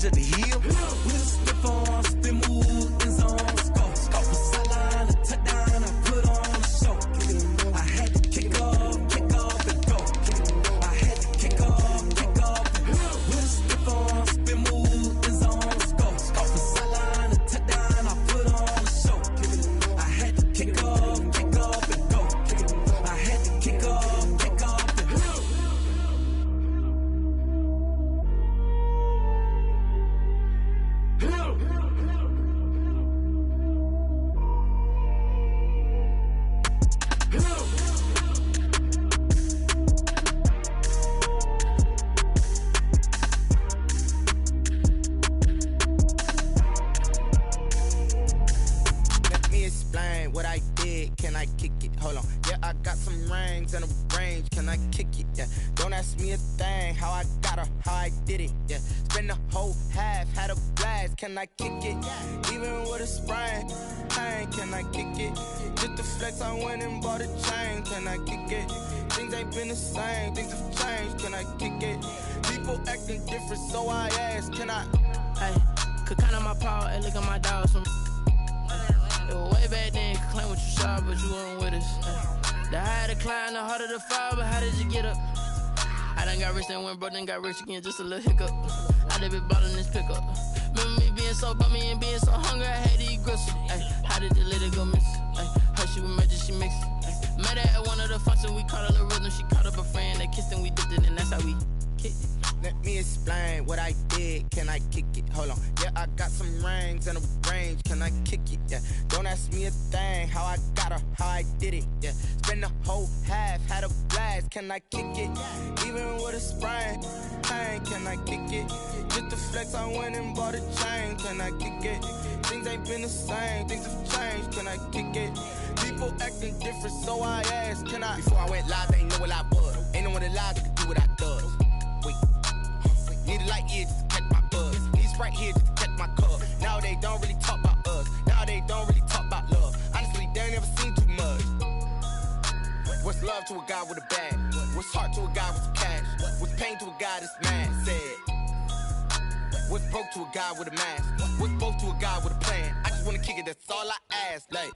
bridge at the hill. We'll slip on, spin, move, and zone. Scope, the sideline, a touchdown, I put on a show. I had to kick off, and go. I had to kick off, and go. We'll slip on, spin, move, and zone. Scope, the sideline, a touchdown, I put on a show. I had to kick off, and go. I had to kick off, and go. Let me explain what I did. Can I kick it? Hold on. Yeah, I got some rings and a range. Can I kick it? Yeah. Don't ask me a thing. How I got her, how I did it. Yeah. Spend the whole half, had a blast. Can I kick it? Even with a sprain. Pain, can I kick it? Just the flex, I went and bought a chain. Can I kick it? Things ain't been the same. Things have changed. Can I kick it? People acting different, so I ask. Can I? Hey, could count on my power. Hey, look at my dogs. Way back then, could claim what you saw, but you weren't with us. The higher the climb, the harder the fall, but how did you get up? I done got rich, then went broke, then got rich again, just a little hiccup. I done been ballin' this pickup. Remember me being so bummy and being so hungry, I had to eat gristle. Ay, how did the lady go miss? Ay, how she was magic, she mixed. Met her at one of the functions, we caught a little rhythm, she caught up a friend, they kissed and we dipped it, and that's how we kicked it. Let me explain what I did. Can I kick it? Hold on. Yeah, I got some rings and a range. Can I kick it? Yeah. Don't ask me a thing. How I got her, how I did it. Yeah. Spend the whole half, had a blast. Can I kick it? Even with a sprain. Pain, can I kick it? Just the flex, I went and bought a chain. Can I kick it? Things ain't been the same. Things have changed. Can I kick it? People acting different, so I asked. Can I? Before I went live, they ain't know what I was. Ain't no one alive that could do what I does. Wait. Need a light here just to catch my buzz. Need Sprite here just to catch my cup. Now they don't really talk about us. Now they don't really talk about love. Honestly, they ain't never seen too much. What's love to a guy with a bag? What's heart to a guy with some cash? What's pain to a guy that's mad? Said. What's broke to a guy with a mask? What's both to a guy with a plan? I just wanna kick it, that's all I ask. Like,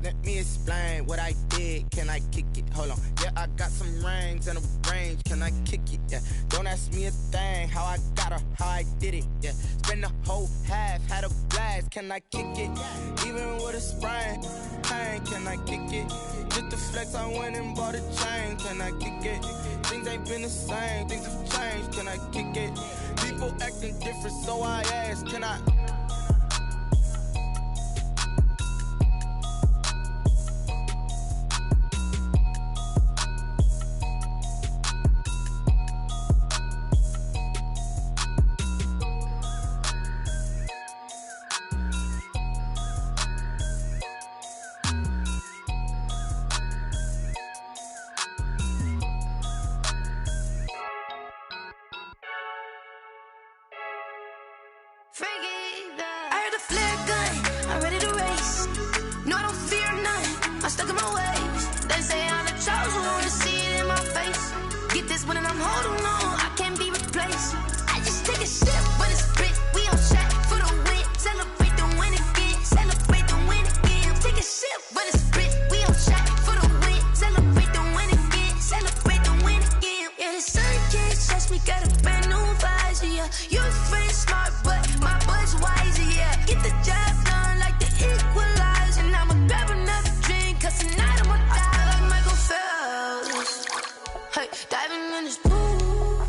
let me explain what I did. Can I kick it? Hold on. Yeah, I got some rings and a range. Can I kick it? Yeah. Don't ask me a thing. How I got her, how I did it. Yeah. Spend the whole half, had a blast. Can I kick it? Even with a sprain. Pain, can I kick it? Just the flex, I went and bought a chain. Can I kick it? Things ain't been the same. Things have changed. Can I kick it? People acting different, so I ask. Can I? I heard the flare gun, I'm ready to race. No, I don't fear none, I'm stuck in my ways. They say I'm the chosen one, to see it in my face. Get this one and I'm holding on, I can't be replaced. I just take a sip when it's spit, we on track for the win. Celebrate the win again, celebrate the win again. Take a sip when it's spit, we on track for the win. Celebrate the win again, celebrate the win again. Yeah, the sun can't touch me, got a brand new visor, yeah. You're friend smart, but my bud's wiser, yeah. Get the job done like the equalizer. And I'ma grab another drink, cause tonight I'ma die like Michael Phelps. Hey, diving in this pool,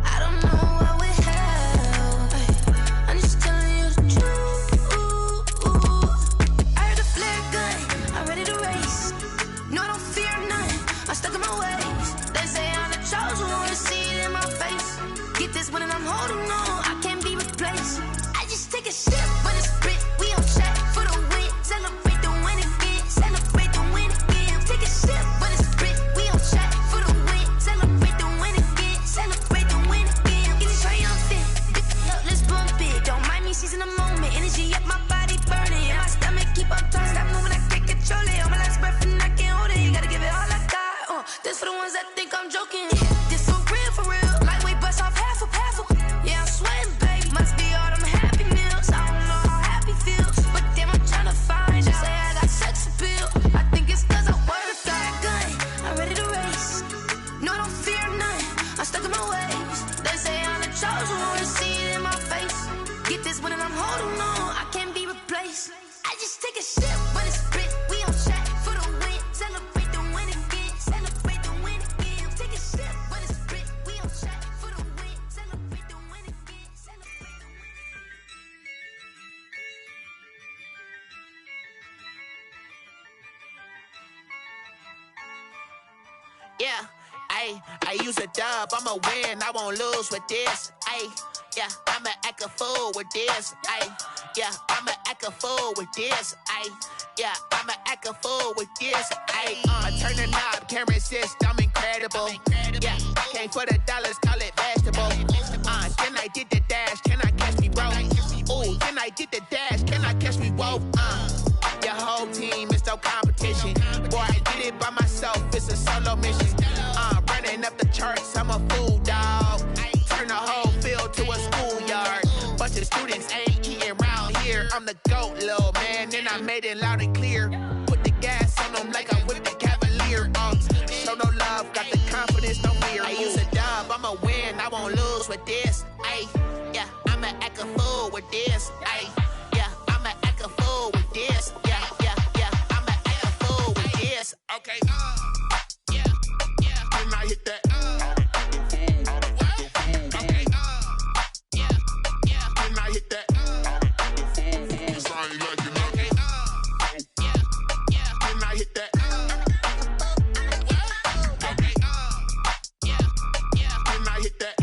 I don't know what would help. Hey, I'm just telling you the truth. I heard the flare gun, I'm ready to race. No, I don't fear none, I'm stuck in my ways. They say I'm the chosen one, to see it in my face. Get this one and I'm holding on, I can't be replaced. I just take a sip when it's spit, we on track for the win. Celebrate the win again, celebrate the win again. Take a sip when it's spit, we on track for the win. Celebrate the win again, celebrate the win again. Get it triumphant, look, let's bump it. Don't mind me seizing the moment, energy up my body burning. And my stomach keep on turning, stop moving, I can't control it. On my last breath and I can't hold it, you gotta give it all I got. This for the ones that think I'm joking. This for real, lightweight bust off half a. Yeah, I'm sweating. when I'm holding on, I can't be replaced. I just take a sip when it's split. We on track for the win. Celebrate the win again. Celebrate the win again. Take a sip when it's split. We on track for the win. Celebrate the win again. Celebrate the win. Yeah, I use a dub, I'ma win, I won't lose with this. Yeah, I'ma act a fool with this. Yeah, I'ma act a fool with this. Yeah, I'ma act a fool with this. I turn the knob, can't resist, I'm incredible. Yeah, came for the dollars, call it vegetable. Then I did the dash, can I catch me, bro? Ooh, then I did the dash, can I catch me, whoa? Your whole team is no competition. Boy, I did it by myself, it's a solo mission. Running up the charts, I'm a fool, dog. Turn the whole field to a schoolyard. Bunch of students ain't eating round here. I'm the GOAT, little man, and I made it loud and clear. Put the gas on them like I'm with the Cavalier. Show no love, got the confidence, no fear. I use a dub, I'ma win, I won't lose with this. Yeah, I'ma act a fool with this. Yeah, I'ma act a fool with this. Yeah, I'ma act a fool with this. Okay, yeah, then I hit that. Okay, yeah, then I hit that. Okay, yeah, then I hit that. Okay, yeah, then I hit that.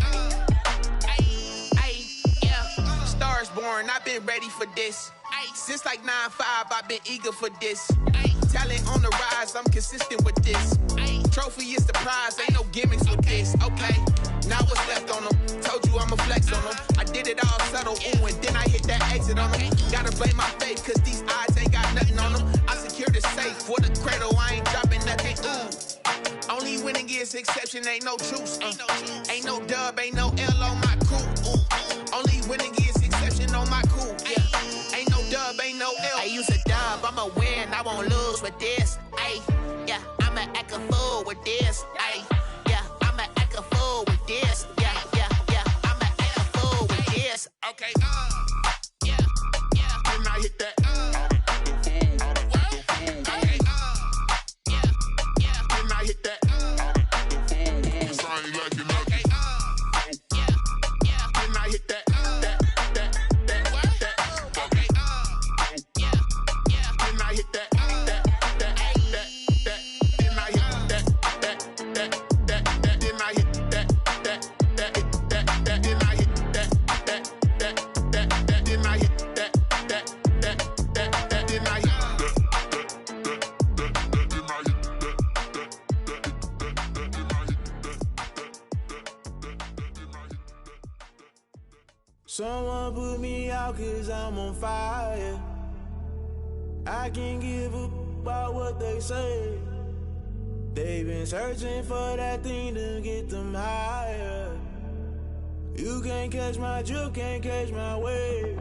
Yeah, stars born, I've been ready for this. Since like 9-5, I've been eager for this. Talent on the rise, I'm consistent with this. Trophy is the prize, ain't no gimmicks with this. Okay, now what's left on them? Told you I'ma flex on them. I did it all subtle, ooh, and then I hit that exit on them. Gotta blame my faith, cause these eyes ain't got nothing on them. I secured the safe for the cradle, I ain't dropping nothing, ooh. Only winning is exception, ain't no truce. Ain't no dub, ain't no L on my crew. Ooh. Only winning is exception on my crew. Yeah. Ain't no dub, ain't no L. I use a dub, I'ma win, I won't lose with this. Yeah, I'ma act a fool with this. Yeah, I'ma act a fool with this. Yeah, I'ma act a fool with this. Okay, yeah, then I hit that. Okay, yeah, then I hit that. Okay, yeah, then I hit that. Okay, yeah, then I hit that. Someone put me out cause I'm on fire. I can't give up about what they say. They've been searching for that thing to get them higher. You can't catch my drift, can't catch my wave.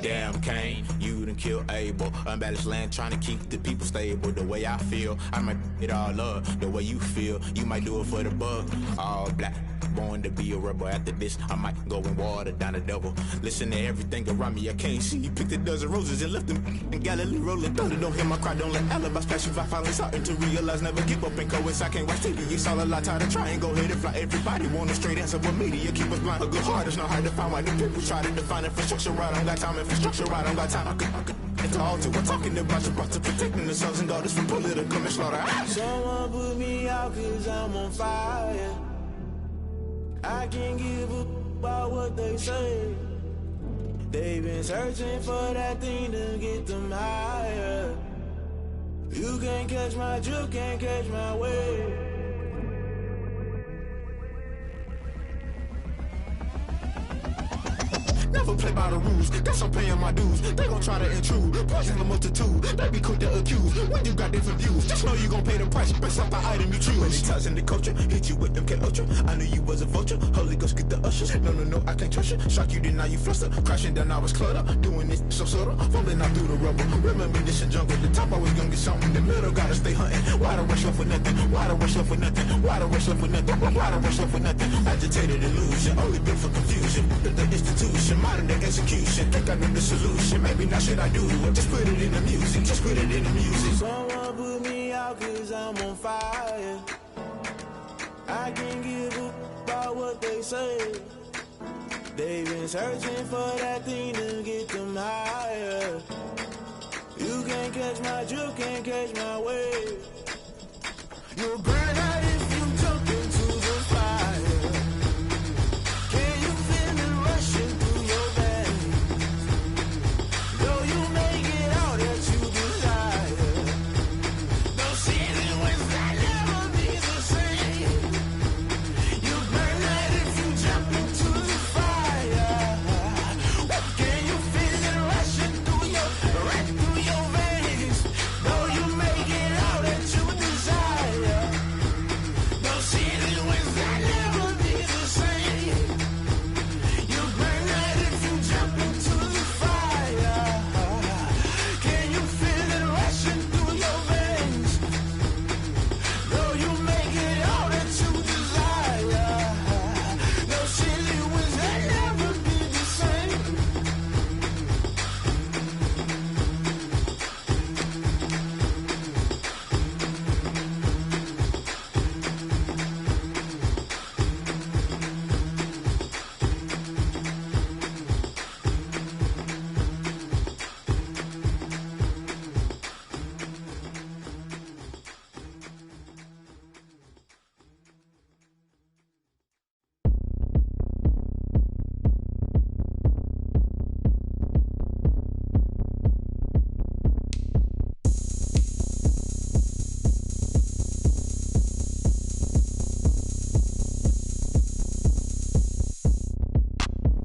Damn Kane, you done killed Abel. Unbalanced land trying to keep the people stable. The way I feel, I might it all up. The way you feel, you might do it for the bug. All black, born to be a rebel. After this, I might go and water down the devil. Listen to everything around me, I can't see. You picked a dozen roses and left them in Galilee rolling thunder. Don't hear my cry, don't let alibis pass you. I finally starting to realize, never give up and coincide. Can't watch TV, it's all a lot. Time to try and go ahead and fly. Everybody want a straight answer, but media keep us blind. A good heart is not hard to find. Why the people try to define infrastructure right? I don't got time, infrastructure right, I don't got time. I could into all to. We're talking about you, brought to protecting the sons and daughters from political and slaughter. Someone put me out cause I'm on fire. I can't give up about what they say. They've been searching for that thing to get them higher. You can't catch my drift, can't catch my wave. Never play by the rules, guess I'm paying my dues. They gon' try to intrude, poison the multitude. They be quick to accuse, when you got different views. Just know you gon' pay the price, based off the item you choose. Many times in the culture, hit you with them K-Ultra. I knew you was a vulture, Holy Ghost get the ushers. No, I can't trust you. Shock you, then now you fluster. Crashing down, I was cluttered. Doing this so subtle, falling out through the rubble. Remember this in jungle, the top always gonna get something. The middle gotta stay hunting. Why the rush left for nothing? Why the rush left for nothing? Why the rush left for nothing? Why the rush left for nothing? Agitated illusion, only built for confusion. The institution, my down in the execution. Think I know the solution, maybe now should I do it? Just put it in the music, just put it in the music. Someone put me out cause I'm on fire. I can't give up about what they say. They've been searching for that thing to get them higher. You can't catch my drift, can't catch my wave. You'll burn out if you jump into the fire. Can you feel it rushing through your veins? Though you may get all that you desire, those ceiling winds that never be the same. You burn out if you jump into the fire. Can you feel it rushing through your veins? Though you may get all that you desire, those ceiling winds that never be the same. You burn out if you jump into the fire. Can you feel it rushing through your veins? Though you may get all that you desire, those ceiling winds that never be the same.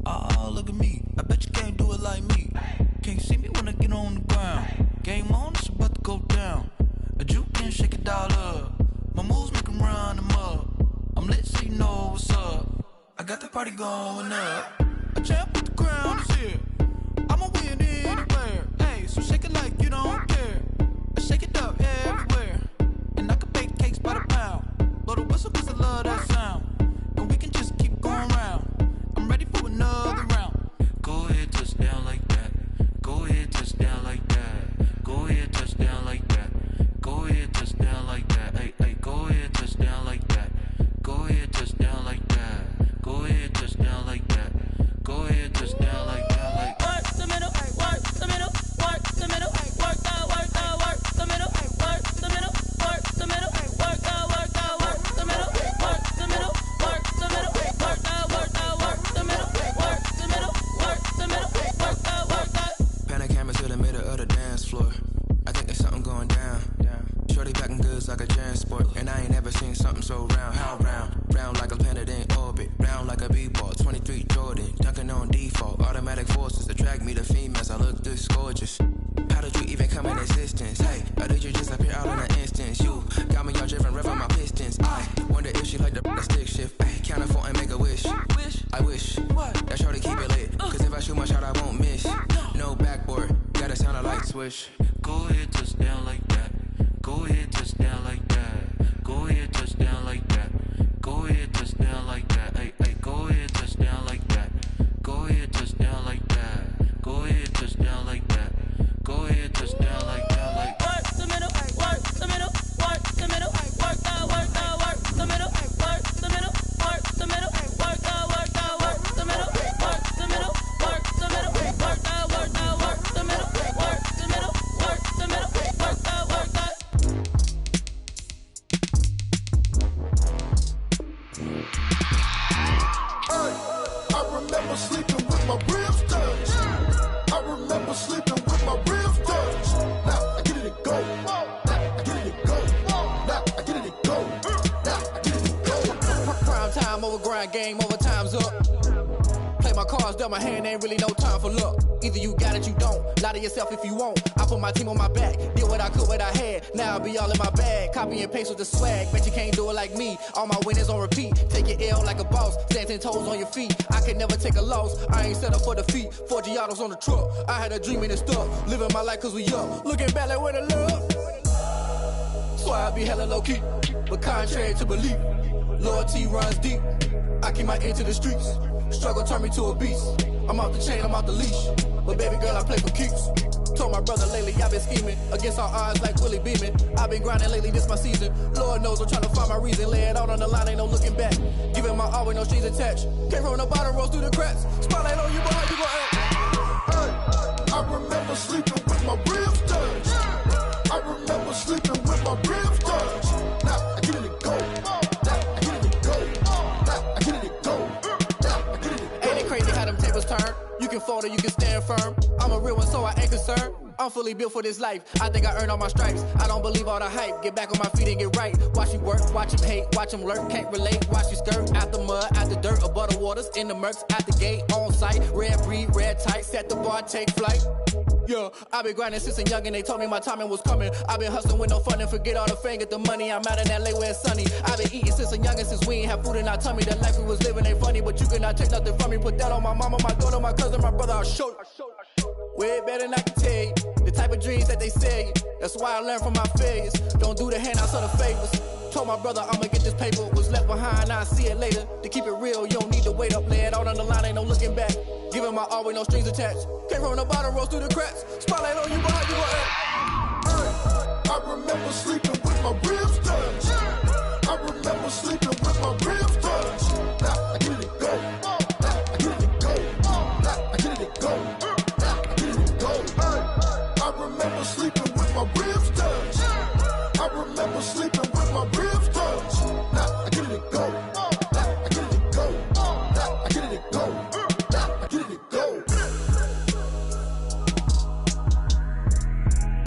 Oh, look at me. I bet you can't do it like me. Can't see me when I get on the ground. Game on, it's about to go down. A juke and shake it all up. My moves make them run them up. I'm lit so you know what's up. I got the party going up. A champ with the crown is here. I'ma win anywhere. Hey, so shake it like you don't care. I shake it up everywhere. And I can bake cakes by the pound. Blow the whistle cause I love that sound. And we can just keep going round. I'm ready for another round. Go ahead, touch down like that. Go ahead, touch down like that. Go ahead, touch down like that. Go ahead, touch down like that. Hey, hey, go ahead, touch down like that. Go ahead, touch down like that. Go ahead, touch down like that. Go ahead, touch down like that. Like Work the middle, work the middle, work the middle, work the middle, work the middle, work the middle, work the middle, work the middle, work the middle, work the middle, work the middle, work the. Pan a camera to the middle of the dance floor. I think there's something going down. Shorty backing goods like a transport. And I ain't never seen something so round. How round? Round like a planet in orbit. Round like a b-ball. 23 Jordan. Dunking on default. Automatic forces attract me to females. I look this gorgeous. How did you even come in existence? Hey, or did you just appear out in an instance? You got me all driven, revving my pistons. I wonder if she like the stick shift. Ay, count for and make a wish. I wish that shorty keep it lit. Cause if I shoot my shot, I won't miss. No backboard, gotta sound a light switch. go ahead, touch down like that. Go ahead, touch down like that. Go ahead, touch down like that. Go ahead, touch down like that. Hey, hey, go ahead, touch down like that. Go ahead, touch down like that. Go ahead, touch down like that. Go ahead, touch down like that. Like work the middle, work the middle, work the middle, work the middle, work the middle, work the middle, work the middle, work the middle, work the middle, work the middle, work the middle, work the middle, I remember sleeping with my ribs touched. I remember sleeping with my ribs touched. Now I get it to go. Now I get it to go. Now I get it to go. Now I get it to go. Prime time over grind game, over time's up. Play my cards, dealt my hand, ain't really no time for luck. Either you got it, you don't. Lie to yourself if you won't. I put my team on my back, did what I could, what I had. Now I be all in my bag, copy and paste with the swag. Bet you can't do it like me. All my winners on repeat. Take your L like a boss, stand 10 toes on your feet. I can never take a loss. I ain't set up for defeat. 4 Giottos on the truck. I had a dream and it stuck. Living my life cause we up. Looking back like where the love. So I be hella low key, but contrary to belief. Loyalty runs deep. I keep my ear to the streets. Struggle turned me to a beast. I'm off the chain, I'm off the leash. But baby girl, I play for keeps. Told my brother lately I've been scheming against all odds like Willie Beeman. I've been grinding lately, this my season. Lord knows I'm trying to find my reason. Lay it out on the line, ain't no looking back. Giving my all with no strings attached. Came from the bottom, rose through the cracks. Spotlight on you, but how you gon' act? Hey, I remember sleeping with my ribs touched. I remember sleeping with my ribs touched. Now I get it to go. Now I get it to go. Now I get it to go. Now I get it to go. Ain't it crazy how them tables turn? You can fold or you can stand firm. I'm a real one, so I ain't concerned. I'm fully built for this life. I think I earned all my stripes. I don't believe all the hype. Get back on my feet and get right. Watch you work, watch him hate, watch him lurk. Can't relate, watch you skirt. Out the mud, out the dirt, above the waters, in the murks, out the gate, on site. Red breed, red tight, set the bar, take flight. Yeah, I've been grinding since a young and they told me my timing was coming. I've been hustling with no fun and forget all the fame, get the money. I'm out in LA where it's sunny. I've been eating since a young and since we ain't have food in our tummy. The life we was living ain't funny, but you cannot take nothing from me. Put that on my mama, my daughter, my cousin, my brother, I'll show you. Way better than I can tell you. The type of dreams that they sell you. That's why I learned from my failures. Don't do the handouts or the favors. Told my brother I'ma get this paper. Was left behind, I'll see it later. To keep it real, you don't need to wait up. Lay it out on the line, ain't no looking back. Giving my all with no strings attached. Came from the bottom, rose through the cracks. Spotlight on you, but how you gon' act? Hey, I remember sleeping with my ribs touched. I remember sleeping with my ribs touched. Now I get it to go. Now I get it to go. Now I get it to go. Now I get it to go. Hey, I remember sleeping with my ribs touched. I remember sleeping with my ribs touched. Now I get it to go. Now I get it to go. Now I get it to go. Now I get it to go.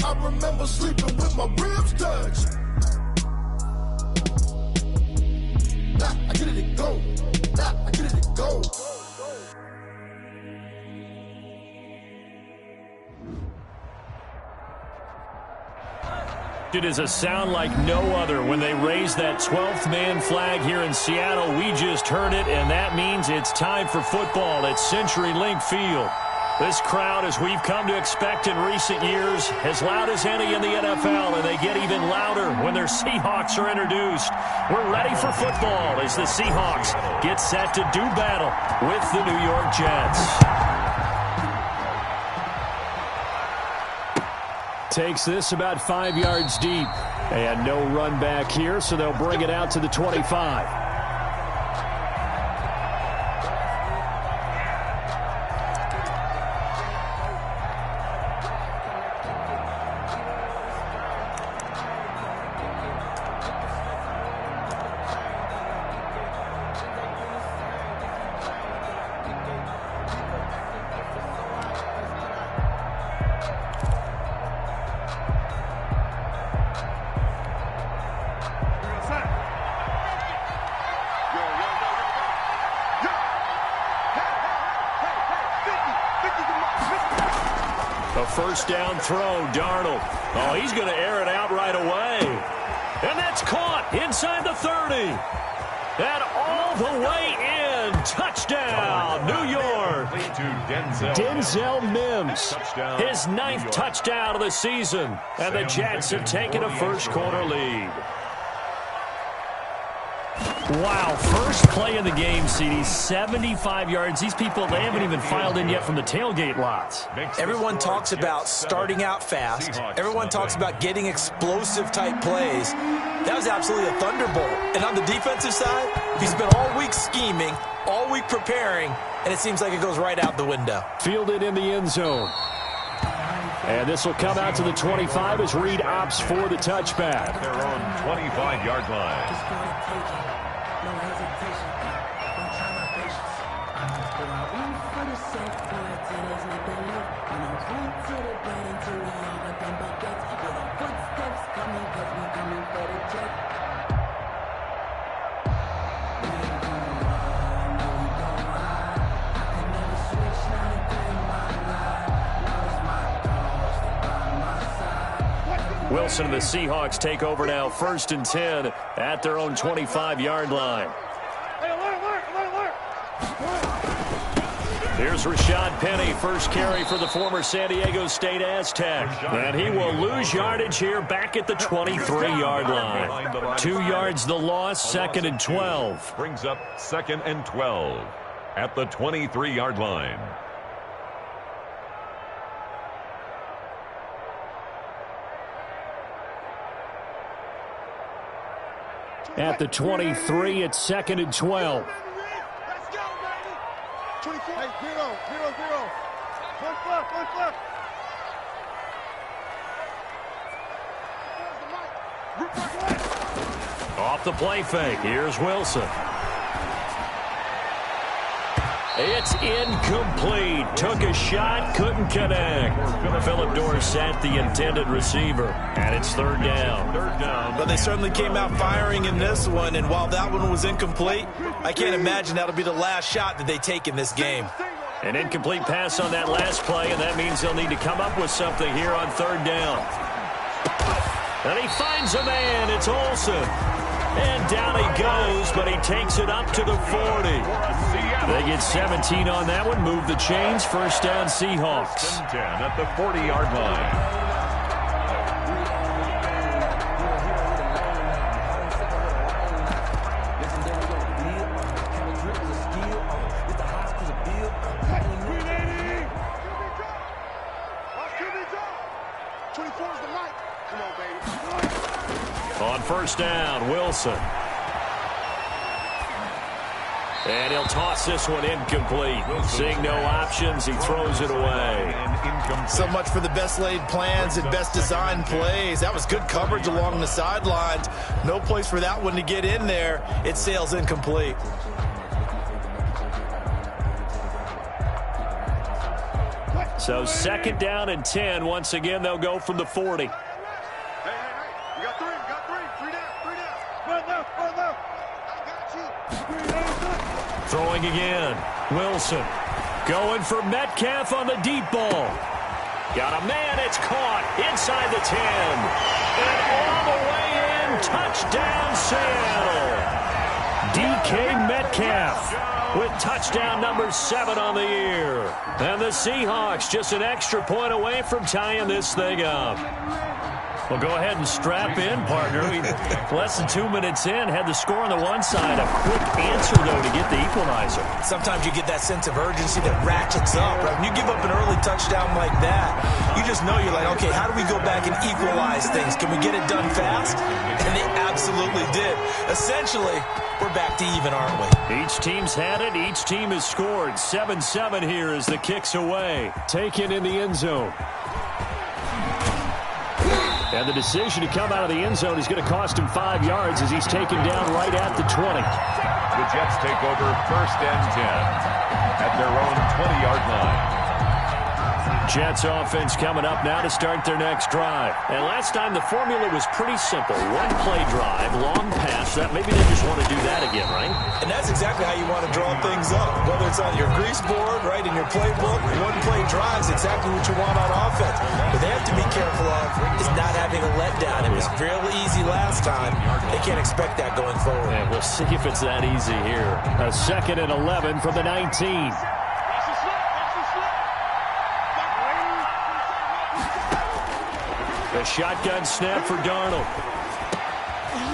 I remember sleeping with my ribs touched. Now I get it to go. Now I get it to go. It is a sound like no other when they raise that 12th man flag here in Seattle. We just heard it, and that means it's time for football at CenturyLink Field. This crowd, as we've come to expect in recent years, as loud as any in the NFL, and they get even louder when their Seahawks are introduced. We're ready for football as the Seahawks get set to do battle with the New York Jets. Takes this about 5 yards deep. And no run back here, so they'll bring it out to the 25. First down throw, Darnold. Oh, he's going to air it out right away. And that's caught inside the 30. And all the way in. Touchdown, New York. Denzel Mims. His 9th touchdown of the season. And the Jets have taken a first-quarter lead. Wow, first play of the game, CD, 75 yards. These people, they haven't even filed in yet from the tailgate lots. Everyone talks about starting out fast. Everyone talks about getting explosive-type plays. That was absolutely a thunderbolt. And on the defensive side, he's been all week scheming, all week preparing, and it seems like it goes right out the window. Fielded in the end zone. And this will come out to the 25 as Reed opts for the touchback. They're on 25-yard line. Wilson and the Seahawks take over now, 1st and 10 at their own 25-yard line. Here's Rashad Penny, first carry for the former San Diego State Aztec. And he will lose yardage here back at the 23-yard line. 2 yards the loss, 2nd and 12. Brings up 2nd and 12 at the 23-yard line. At the 23, it's 2nd and 12. Let's go, baby. 24. Hey, 0-0-0. One flip. Off the play fake. Here's Wilson. It's incomplete. Took a shot, couldn't connect. Phillip Dorsett, the intended receiver. And it's 3rd down. But they certainly came out firing in this one, and while that one was incomplete, I can't imagine that'll be the last shot that they take in this game. An incomplete pass on that last play, and that means they'll need to come up with something here on 3rd down. And he finds a man. It's Olsen. And down he goes, but he takes it up to the 40. They get 17 on that one. Move the chains. 1st down, Seahawks. 10 at the 40-yard line. On 1st down, Wilson. And he'll toss this one incomplete. Seeing no options, he throws it away. So much for the best laid plans and best designed plays. That was good coverage along the sidelines. No place for that one to get in there. It sails incomplete. So 2nd down and 10. Once again, they'll go from the 40. Throwing again. Wilson going for Metcalf on the deep ball. Got a man. It's caught inside the 10. And all the way in. Touchdown, Seattle. DK Metcalf with touchdown number 7 on the year. And the Seahawks just an extra point away from tying this thing up. Well, go ahead and strap in, partner. Less than 2 minutes in, had the score on the one side. A quick answer, though, to get the equalizer. Sometimes you get that sense of urgency that ratchets up, right? When you give up an early touchdown like that, you just know you're like, okay, how do we go back and equalize things? Can we get it done fast? And they absolutely did. Essentially, we're back to even, aren't we? Each team's had it. Each team has scored. 7-7 here as the kick's away. Taken in the end zone. And the decision to come out of the end zone is going to cost him 5 yards as he's taken down right at the 20. The Jets take over 1st and 10 at their own 20-yard line. Jets offense coming up now to start their next drive. And last time the formula was pretty simple. 1-play drive, long pass. That maybe they just want to do that again, right? And that's exactly how you want to draw things up. Whether it's on your grease board, right, in your playbook, 1-play drive is exactly what you want on offense. But they have to be careful of is not having a letdown. It was fairly easy last time. They can't expect that going forward. And we'll see if it's that easy here. A 2nd and 11 from the 19. The shotgun snap for Darnold.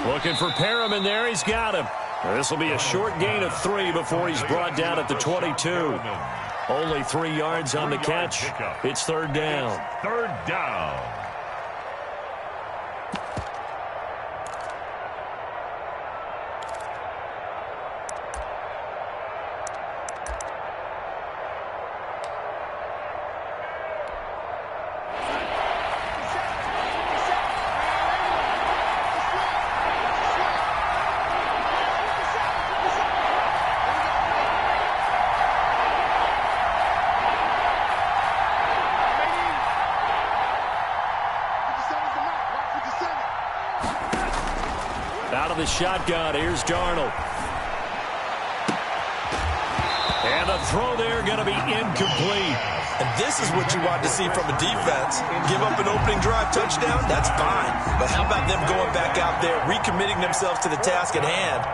Looking for Perriman there. He's got him. This will be a short gain of 3 before he's brought down at the 22. Only 3 yards on the catch. It's 3rd down. 3rd down. Out of the shotgun, here's Darnold. And the throw there going to be incomplete. And this is what you want to see from a defense. Give up an opening drive touchdown, that's fine. But how about them going back out there, recommitting themselves to the task at hand,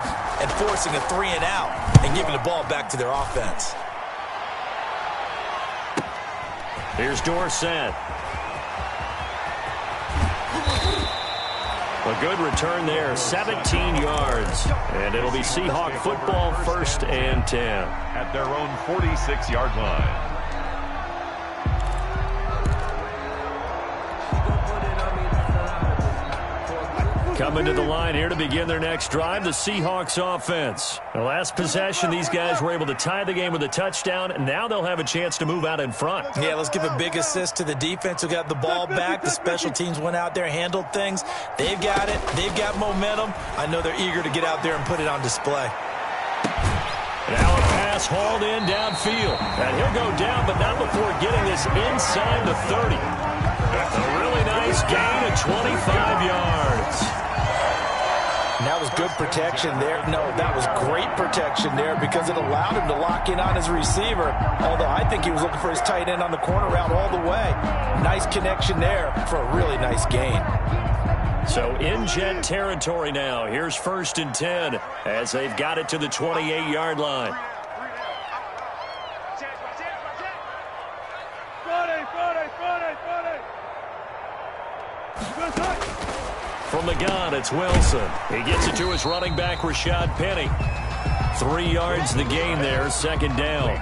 and forcing a 3-and-out, and giving the ball back to their offense? Here's Dorsett. A good return there, 17 yards. And it'll be Seahawk football, 1st and 10. At their own 46-yard line. Coming to the line here to begin their next drive, the Seahawks offense. The last possession, these guys were able to tie the game with a touchdown, and now they'll have a chance to move out in front. Yeah, let's give a big assist to the defense who got the ball back. The special teams went out there, handled things. They've got it. They've got momentum. I know they're eager to get out there and put it on display. Now a pass hauled in downfield. And he'll go down, but not before getting this inside the 30. A really nice gain of 25 yards. And that was good protection there. No, that was great protection there because it allowed him to lock in on his receiver. Although I think he was looking for his tight end on the corner route all the way. Nice connection there for a really nice gain. So in Jet territory now. Here's 1st and 10 as they've got it to the 28-yard line. From the gun, it's Wilson. He gets it to his running back, Rashad Penny. 3 yards the gain there, 2nd down.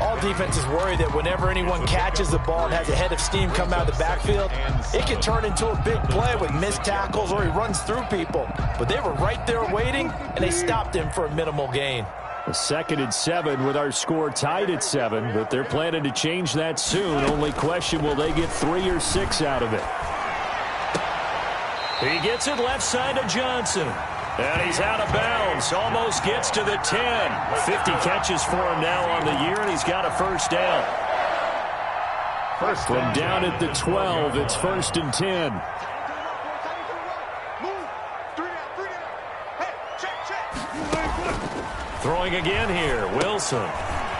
All defenses worry that whenever anyone catches the ball and has a head of steam come out of the backfield, it can turn into a big play with missed tackles or he runs through people. But they were right there waiting, and they stopped him for a minimal gain. A 2nd and 7 with our score tied at 7, but they're planning to change that soon. Only question, will they get 3 or 6 out of it? He gets it left side to Johnson. And he's out of bounds. Almost gets to the 10. 50 catches for him now on the year, and he's got a 1st down. From down at the 12, it's 1st and 10. Throwing again here, Wilson.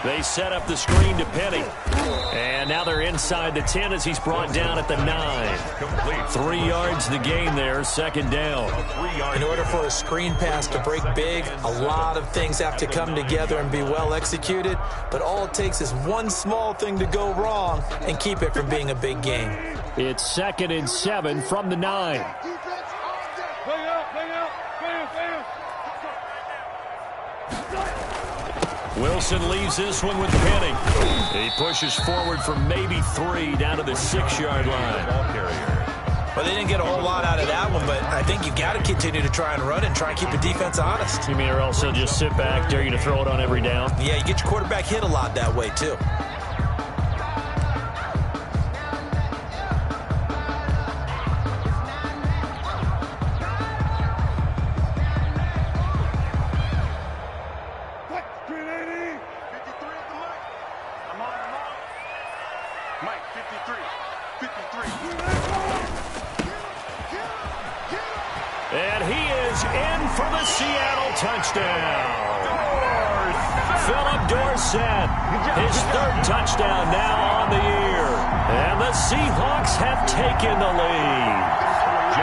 They set up the screen to Penny. And now they're inside the 10 as he's brought down at the 9. 3 yards the gain there, 2nd down. In order for a screen pass to break big, a lot of things have to come together and be well executed. But all it takes is one small thing to go wrong and keep it from being a big gain. It's 2nd and 7 from the 9. Wilson leaves this one with Penny. He pushes forward for maybe 3 down to the 6-yard line. Well, they didn't get a whole lot out of that one, but I think you've got to continue to try and run and try and keep the defense honest. You mean or else they'll just sit back, dare you to throw it on every down? Yeah, you get your quarterback hit a lot that way, too. And he is in for the Seattle touchdown. Philip Dorsett, his 3rd touchdown now on the year. And the Seahawks have taken the lead.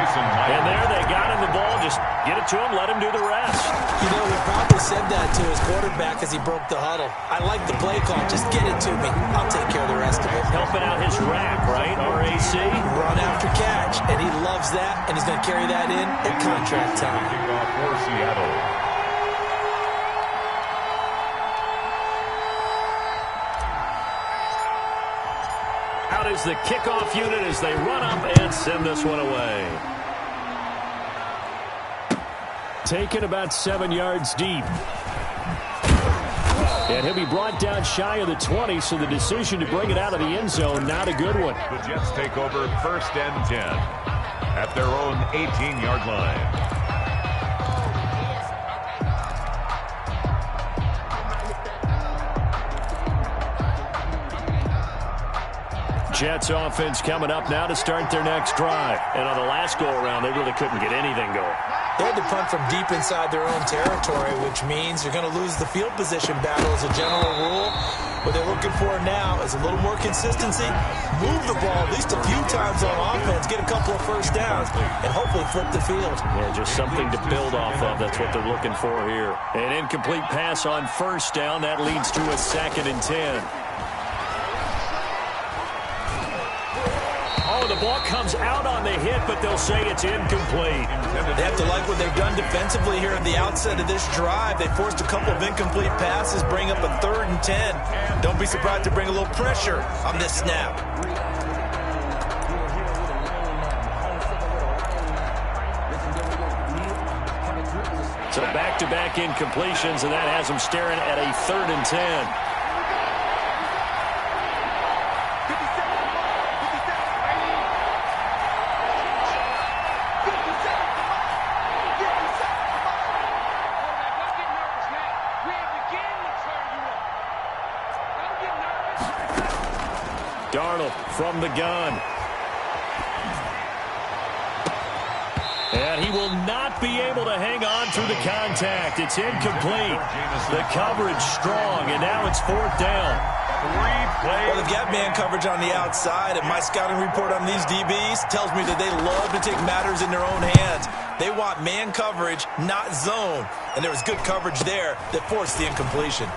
And there they got him the ball. Just get it to him, let him do the rest. You know, he probably said that to his quarterback as he broke the huddle. I like the play call. Just get it to me. I'll take care of the rest of it. Helping out his rack, right? RAC. Run after catch. And he loves that, and he's going to carry that in at contract time. Kicking off for Seattle. Out is the kickoff unit as they run up and send this one away. Taken about 7 yards deep. And he'll be brought down shy of the 20, so the decision to bring it out of the end zone, not a good one. The Jets take over 1st and 10 at their own 18-yard line. Jets offense coming up now to start their next drive. And on the last go-around, they really couldn't get anything going. They had to punt from deep inside their own territory, which means you're going to lose the field position battle as a general rule. What they're looking for now is a little more consistency, move the ball at least a few times on offense, get a couple of 1st downs, and hopefully flip the field. Yeah, just something to build off of. That's what they're looking for here. An incomplete pass on 1st down. That leads to a 2nd and 10. throw. The ball comes out on the hit, but they'll say it's incomplete. They have to like what they've done defensively here at the outset of this drive. They forced a couple of incomplete passes, bring up a 3rd and 10. Don't be surprised to bring a little pressure on this snap. So back-to-back incompletions, and that has them staring at a 3rd and 10. Darnold from the gun. And he will not be able to hang on through the contact. It's incomplete. The coverage strong, and now it's 4th down. Well, they've got man coverage on the outside, and my scouting report on these DBs tells me that they love to take matters in their own hands. They want man coverage, not zone. And there was good coverage there that forced the incompletion.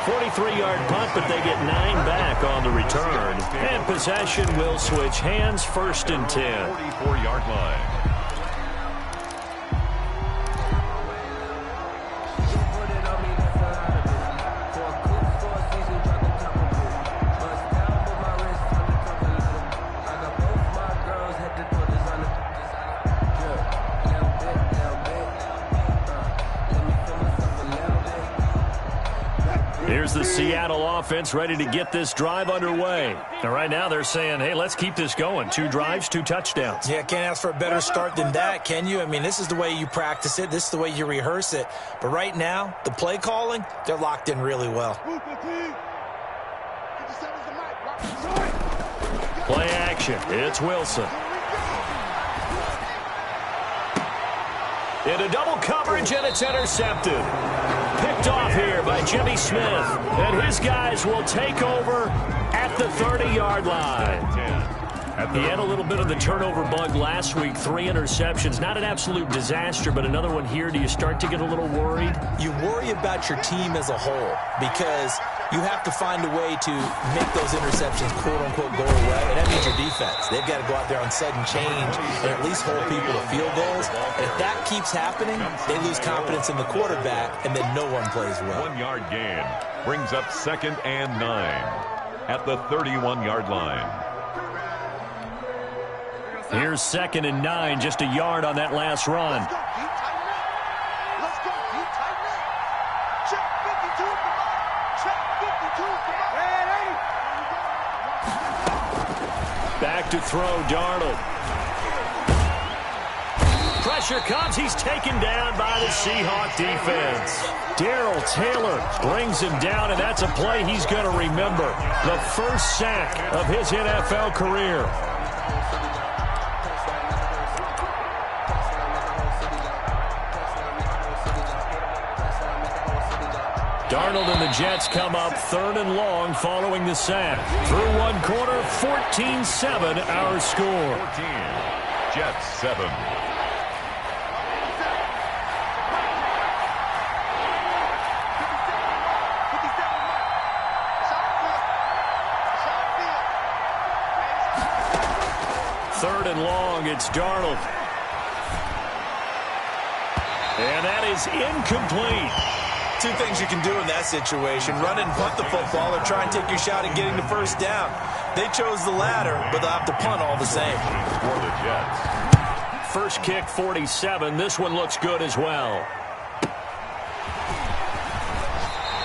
43-yard punt, but they get 9 back on the return. And possession will switch hands, 1st and 10. 44-yard line. Here's the Seattle offense ready to get this drive underway. And right now they're saying, hey, let's keep this going. 2 drives, 2 touchdowns. Yeah, can't ask for a better start than that, can you? I mean, this is the way you practice it. This is the way you rehearse it. But right now, the play calling, they're locked in really well. Play action. It's Wilson. Into double coverage, and it's intercepted. Picked off here by Jimmy Smith. And his guys will take over at the 30-yard line. He had a little bit of the turnover bug last week. 3 interceptions. Not an absolute disaster, but another one here. Do you start to get a little worried? You worry about your team as a whole because you have to find a way to make those interceptions, quote-unquote, go away. And that means your defense. They've got to go out there on sudden change and at least hold people to field goals. And if that keeps happening, they lose confidence in the quarterback, and then no one plays well. 1-yard gain brings up 2nd and 9 at the 31-yard line. Here's 2nd and 9, just a yard on that last run. Back to throw, Darnold. Pressure comes. He's taken down by the Seahawk defense. Darrell Taylor brings him down, and that's a play he's going to remember. The first sack of his NFL career. Darnold and the Jets come up 3rd and long following the sack. Through 1 quarter, 14-7 our score. 14, Jets 7. Third and long, it's Darnold. And that is incomplete. 2 things you can do in that situation: run and punt the football, or try and take your shot at getting the first down. They chose the latter, but they'll have to punt all the same. For the Jets. First kick, 47. This one looks good as well.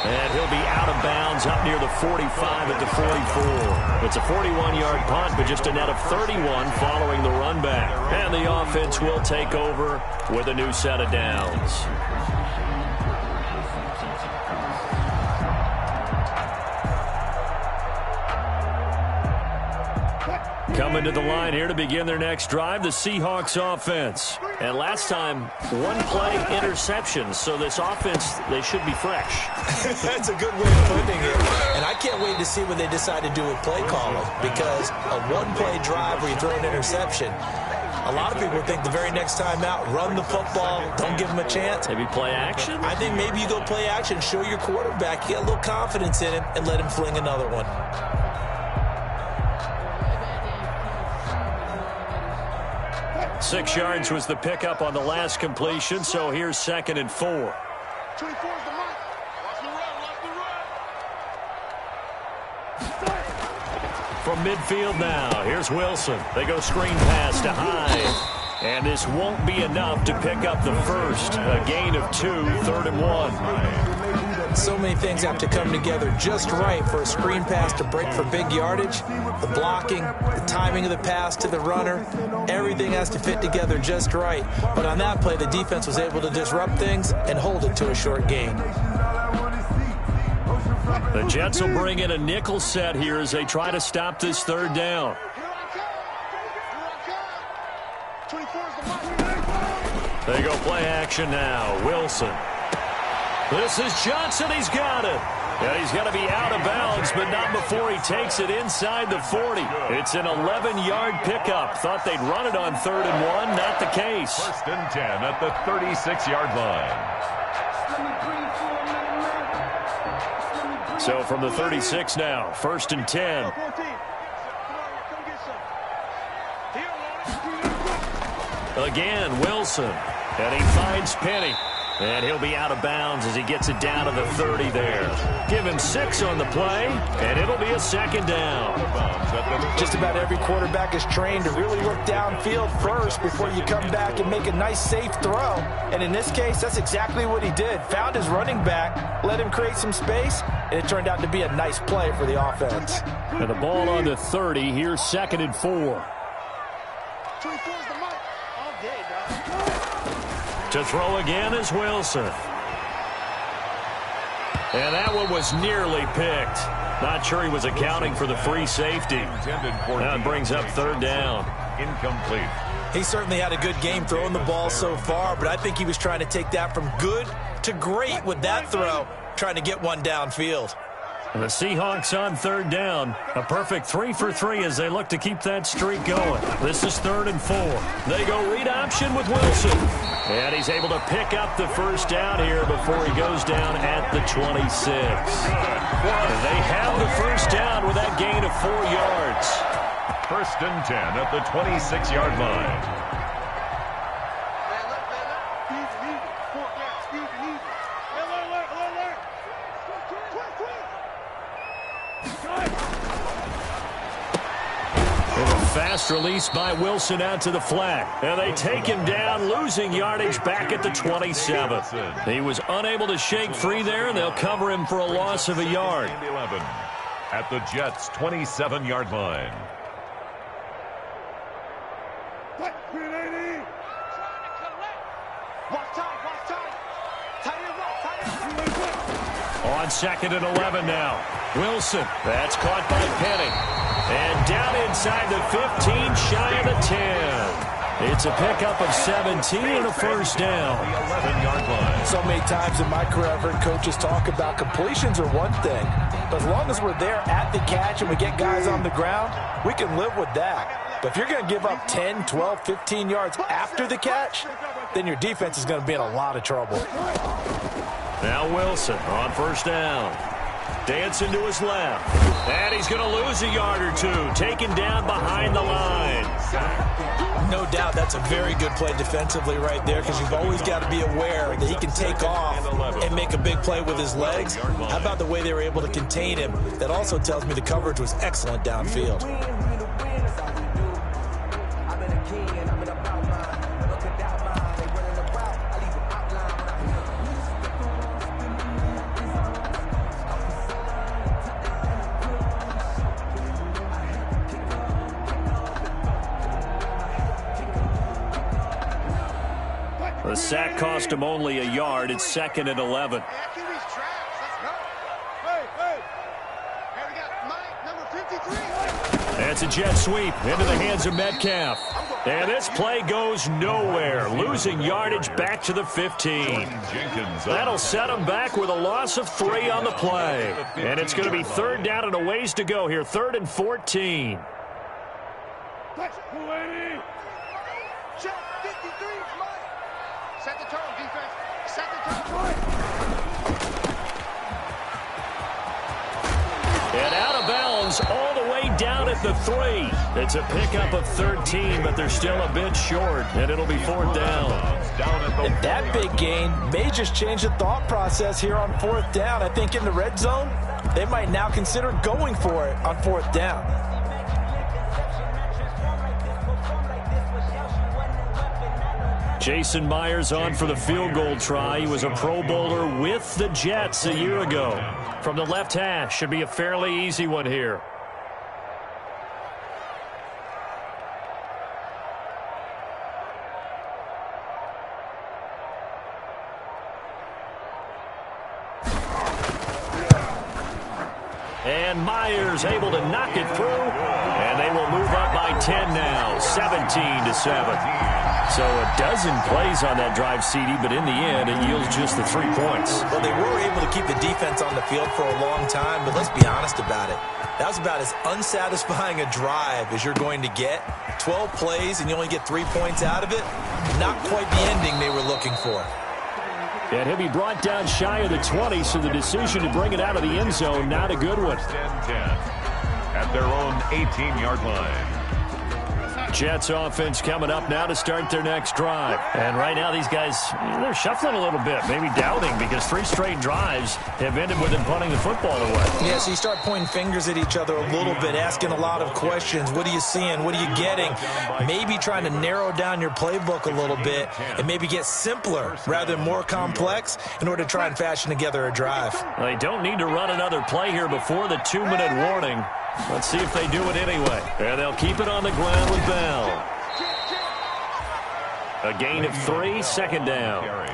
And he'll be out of bounds up near the 45 at the 44. It's a 41-yard punt, but just a net of 31 following the run back. And the offense will take over with a new set of downs. Coming to the line here to begin their next drive, the Seahawks offense. And last time, 1-play interceptions. So this offense, they should be fresh. That's a good way of putting it. And I can't wait to see what they decide to do with play calling, because a 1-play drive where you throw an interception, a lot of people think the very next time out, run the football, don't give them a chance. Maybe play action? I think maybe you go play action, show your quarterback, get a little confidence in him, and let him fling another one. 6 yards was the pickup on the last completion, so here's 2nd and 4. 24 is the mark. Watch the run. From midfield now, here's Wilson. They go screen pass to Hyde. And this won't be enough to pick up the first. A gain of 2, 3rd and 1. So many things have to come together just right for a screen pass to break for big yardage. The blocking, the timing of the pass to the runner, everything has to fit together just right. But on that play, the defense was able to disrupt things and hold it to a short gain. The Jets will bring in a nickel set here as they try to stop this 3rd down. They go play action now. Wilson. This is Johnson. He's got it. And he's got to be out of bounds, but not before he takes it inside the 40. It's an 11-yard pickup. Thought they'd run it on 3rd and 1. Not the case. 1st and 10 at the 36-yard line. So from the 36 now, 1st and 10. Again, Wilson. And he finds Penny. And he'll be out of bounds as he gets it down to the 30 there. Give him 6 on the play, and it'll be a 2nd down. Just about every quarterback is trained to really look downfield first before you come back and make a nice, safe throw. And in this case, that's exactly what he did. Found his running back, let him create some space, and it turned out to be a nice play for the offense. And the ball on the 30. Here's 2nd and 4. To throw again is Wilson. And that one was nearly picked. Not sure he was accounting for the free safety. That brings up 3rd down. Incomplete. He certainly had a good game throwing the ball so far, but I think he was trying to take that from good to great with that throw, trying to get one downfield. And the Seahawks on 3rd down. A perfect 3 for 3 as they look to keep that streak going. This is 3rd and 4. They go read option with Wilson. And he's able to pick up the first down here before he goes down at the 26. And they have the first down with that gain of 4 yards. 1st and 10 at the 26-yard line. Fast release by Wilson out to the flat. And they take him down, losing yardage back at the 27. He was unable to shake free there, and they'll cover him for a loss of a yard. 11 at the Jets' 27-yard line. On 2nd and 11 now. Wilson. That's caught by Penny. And down inside the 15, shy of the 10. It's a pickup of 17 and a first down. The 11-yard line. So many times in my career, I've heard coaches talk about completions are one thing. But as long as we're there at the catch and we get guys on the ground, we can live with that. But if you're going to give up 10, 12, 15 yards after the catch, then your defense is going to be in a lot of trouble. Now Wilson on first down. Dancing to his left. And he's going to lose a yard or two. Taken down behind the line. No doubt that's a very good play defensively right there, because you've always got to be aware that he can take off and make a big play with his legs. How about the way they were able to contain him? That also tells me the coverage was excellent downfield. The sack cost him only a yard. It's 2nd and 11. That's a jet sweep into the hands of Metcalf. And this play goes nowhere. Losing yardage back to the 15. That'll set him back with a loss of 3 on the play. And it's going to be 3rd down and a ways to go here. 3rd and 14. Set the tone, defense. Set the tone. And out of bounds all the way down at the 3. It's a pickup of 13, but they're still a bit short, and it'll be 4th down. And that big gain may just change the thought process here on 4th down. I think in the red zone, they might now consider going for it on 4th down. Jason Myers on for the field goal try. He was a Pro Bowler with the Jets a year ago. From the left hash, should be a fairly easy one here. And Myers able to knock it through, and they will move up by 10 now, 17-7. So a dozen plays on that drive, CD, but in the end, it yields just the 3 points. Well, they were able to keep the defense on the field for a long time, but let's be honest about it. That was about as unsatisfying a drive as you're going to get. 12 plays, and you only get 3 points out of it. Not quite the ending they were looking for. And he'll be brought down shy of the 20, so the decision to bring it out of the end zone, not a good one. 10 at their own 18-yard line. Jets offense coming up now to start their next drive. And right now these guys, they're shuffling a little bit, maybe doubting, because 3 straight drives have ended with them punting the football away. Yeah, so you start pointing fingers at each other a little bit, asking a lot of questions. What are you seeing? What are you getting? Maybe trying to narrow down your playbook a little bit and maybe get simpler rather than more complex in order to try and fashion together a drive. Well, they don't need to run another play here before the 2-minute warning. Let's see if they do it anyway. And they'll keep it on the ground with Bell. A gain of 3, 2nd down.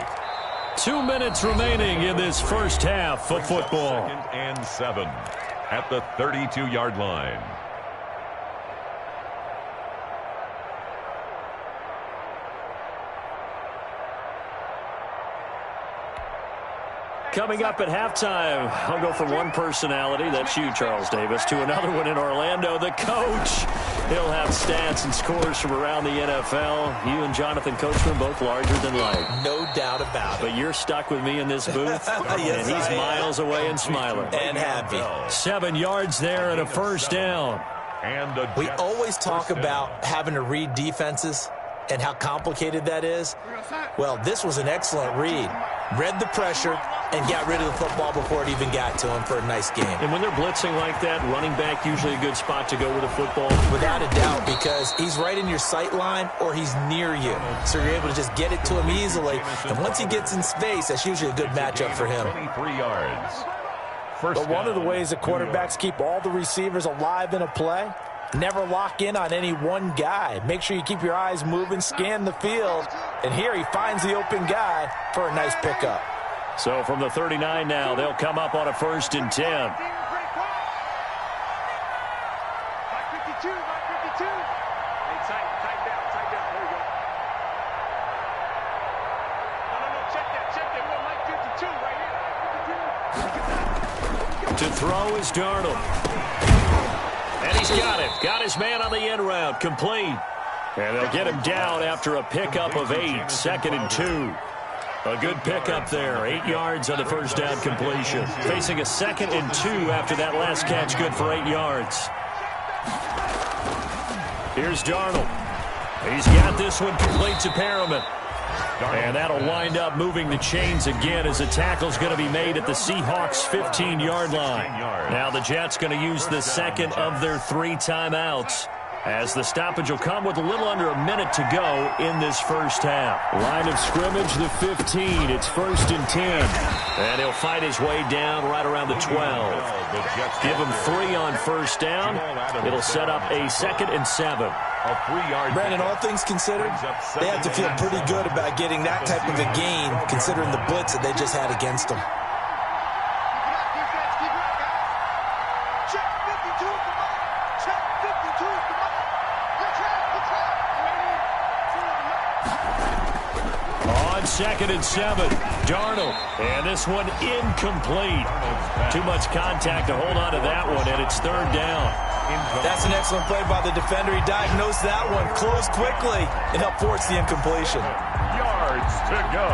2 minutes remaining in this first half of football. 2nd and 7 at the 32-yard line. Coming up at halftime, I'll go from one personality, that's you, Charles Davis, to another one in Orlando, the coach. He'll have stats and scores from around the NFL. You and Jonathan Coachman both larger than life. No doubt about it. But you're stuck with me in this booth, yes, and he's miles away and smiling. And happy. 7 yards there and a 1st down. And we always talk about having to read defenses and how complicated that is. Well, this was an excellent read. Read the pressure and got rid of the football before it even got to him for a nice game. And when they're blitzing like that, running back usually a good spot to go with a football? Without a doubt, because he's right in your sight line or he's near you. So you're able to just get it to him easily. And once he gets in space, that's usually a good matchup for him. 23 yards. But one of the ways that quarterbacks keep all the receivers alive in a play, never lock in on any one guy. Make sure you keep your eyes moving, scan the field. And here he finds the open guy for a nice pickup. So from the 39 now, they'll come up on a 1st and 10. To throw is Darnold. And he's got it. Got his man on the end route. Complete. And they'll get him down after a pickup of 8. 2nd and 2. A good pickup there. 8 yards on the 1st down completion. Facing a 2nd and 2 after that last catch. Good for 8 yards. Here's Darnold. He's got this one complete to Perriman. And that'll wind up moving the chains again as a tackle's going to be made at the Seahawks' 15-yard line. Now the Jets going to use the 2nd of their 3 timeouts, as the stoppage will come with a little under a minute to go in this first half. Line of scrimmage, the 15. It's 1st and 10. And he'll fight his way down right around the 12. Give him 3 on 1st down. It'll set up a 2nd and 7. Brandon, all things considered, they have to feel pretty good about getting that type of a gain, considering the blitz that they just had against them. On 2nd and 7, Darnold. And this one incomplete. Too much contact to hold on to that one, and it's 3rd down. That's an excellent play by the defender. He diagnosed that one, closed quickly, and helped force the incompletion. Yards to go.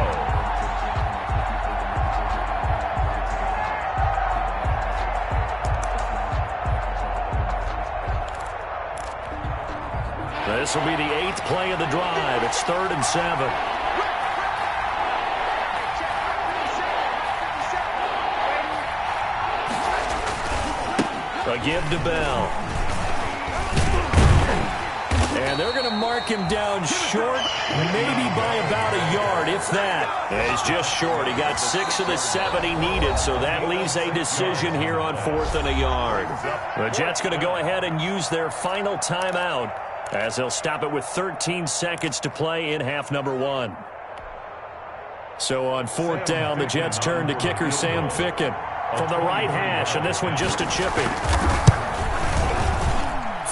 This will be the 8th play of the drive. It's 3rd and 7. A give to Bell. And they're going to mark him down short, maybe by about a yard, if that. And he's just short. He got 6 of the 7 he needed, so that leaves a decision here on 4th and a yard. The Jets going to go ahead and use their final timeout as they'll stop it with 13 seconds to play in half number 1. So on 4th down, the Jets turn to kicker Sam Ficken from the right hash, and this one just a chippy.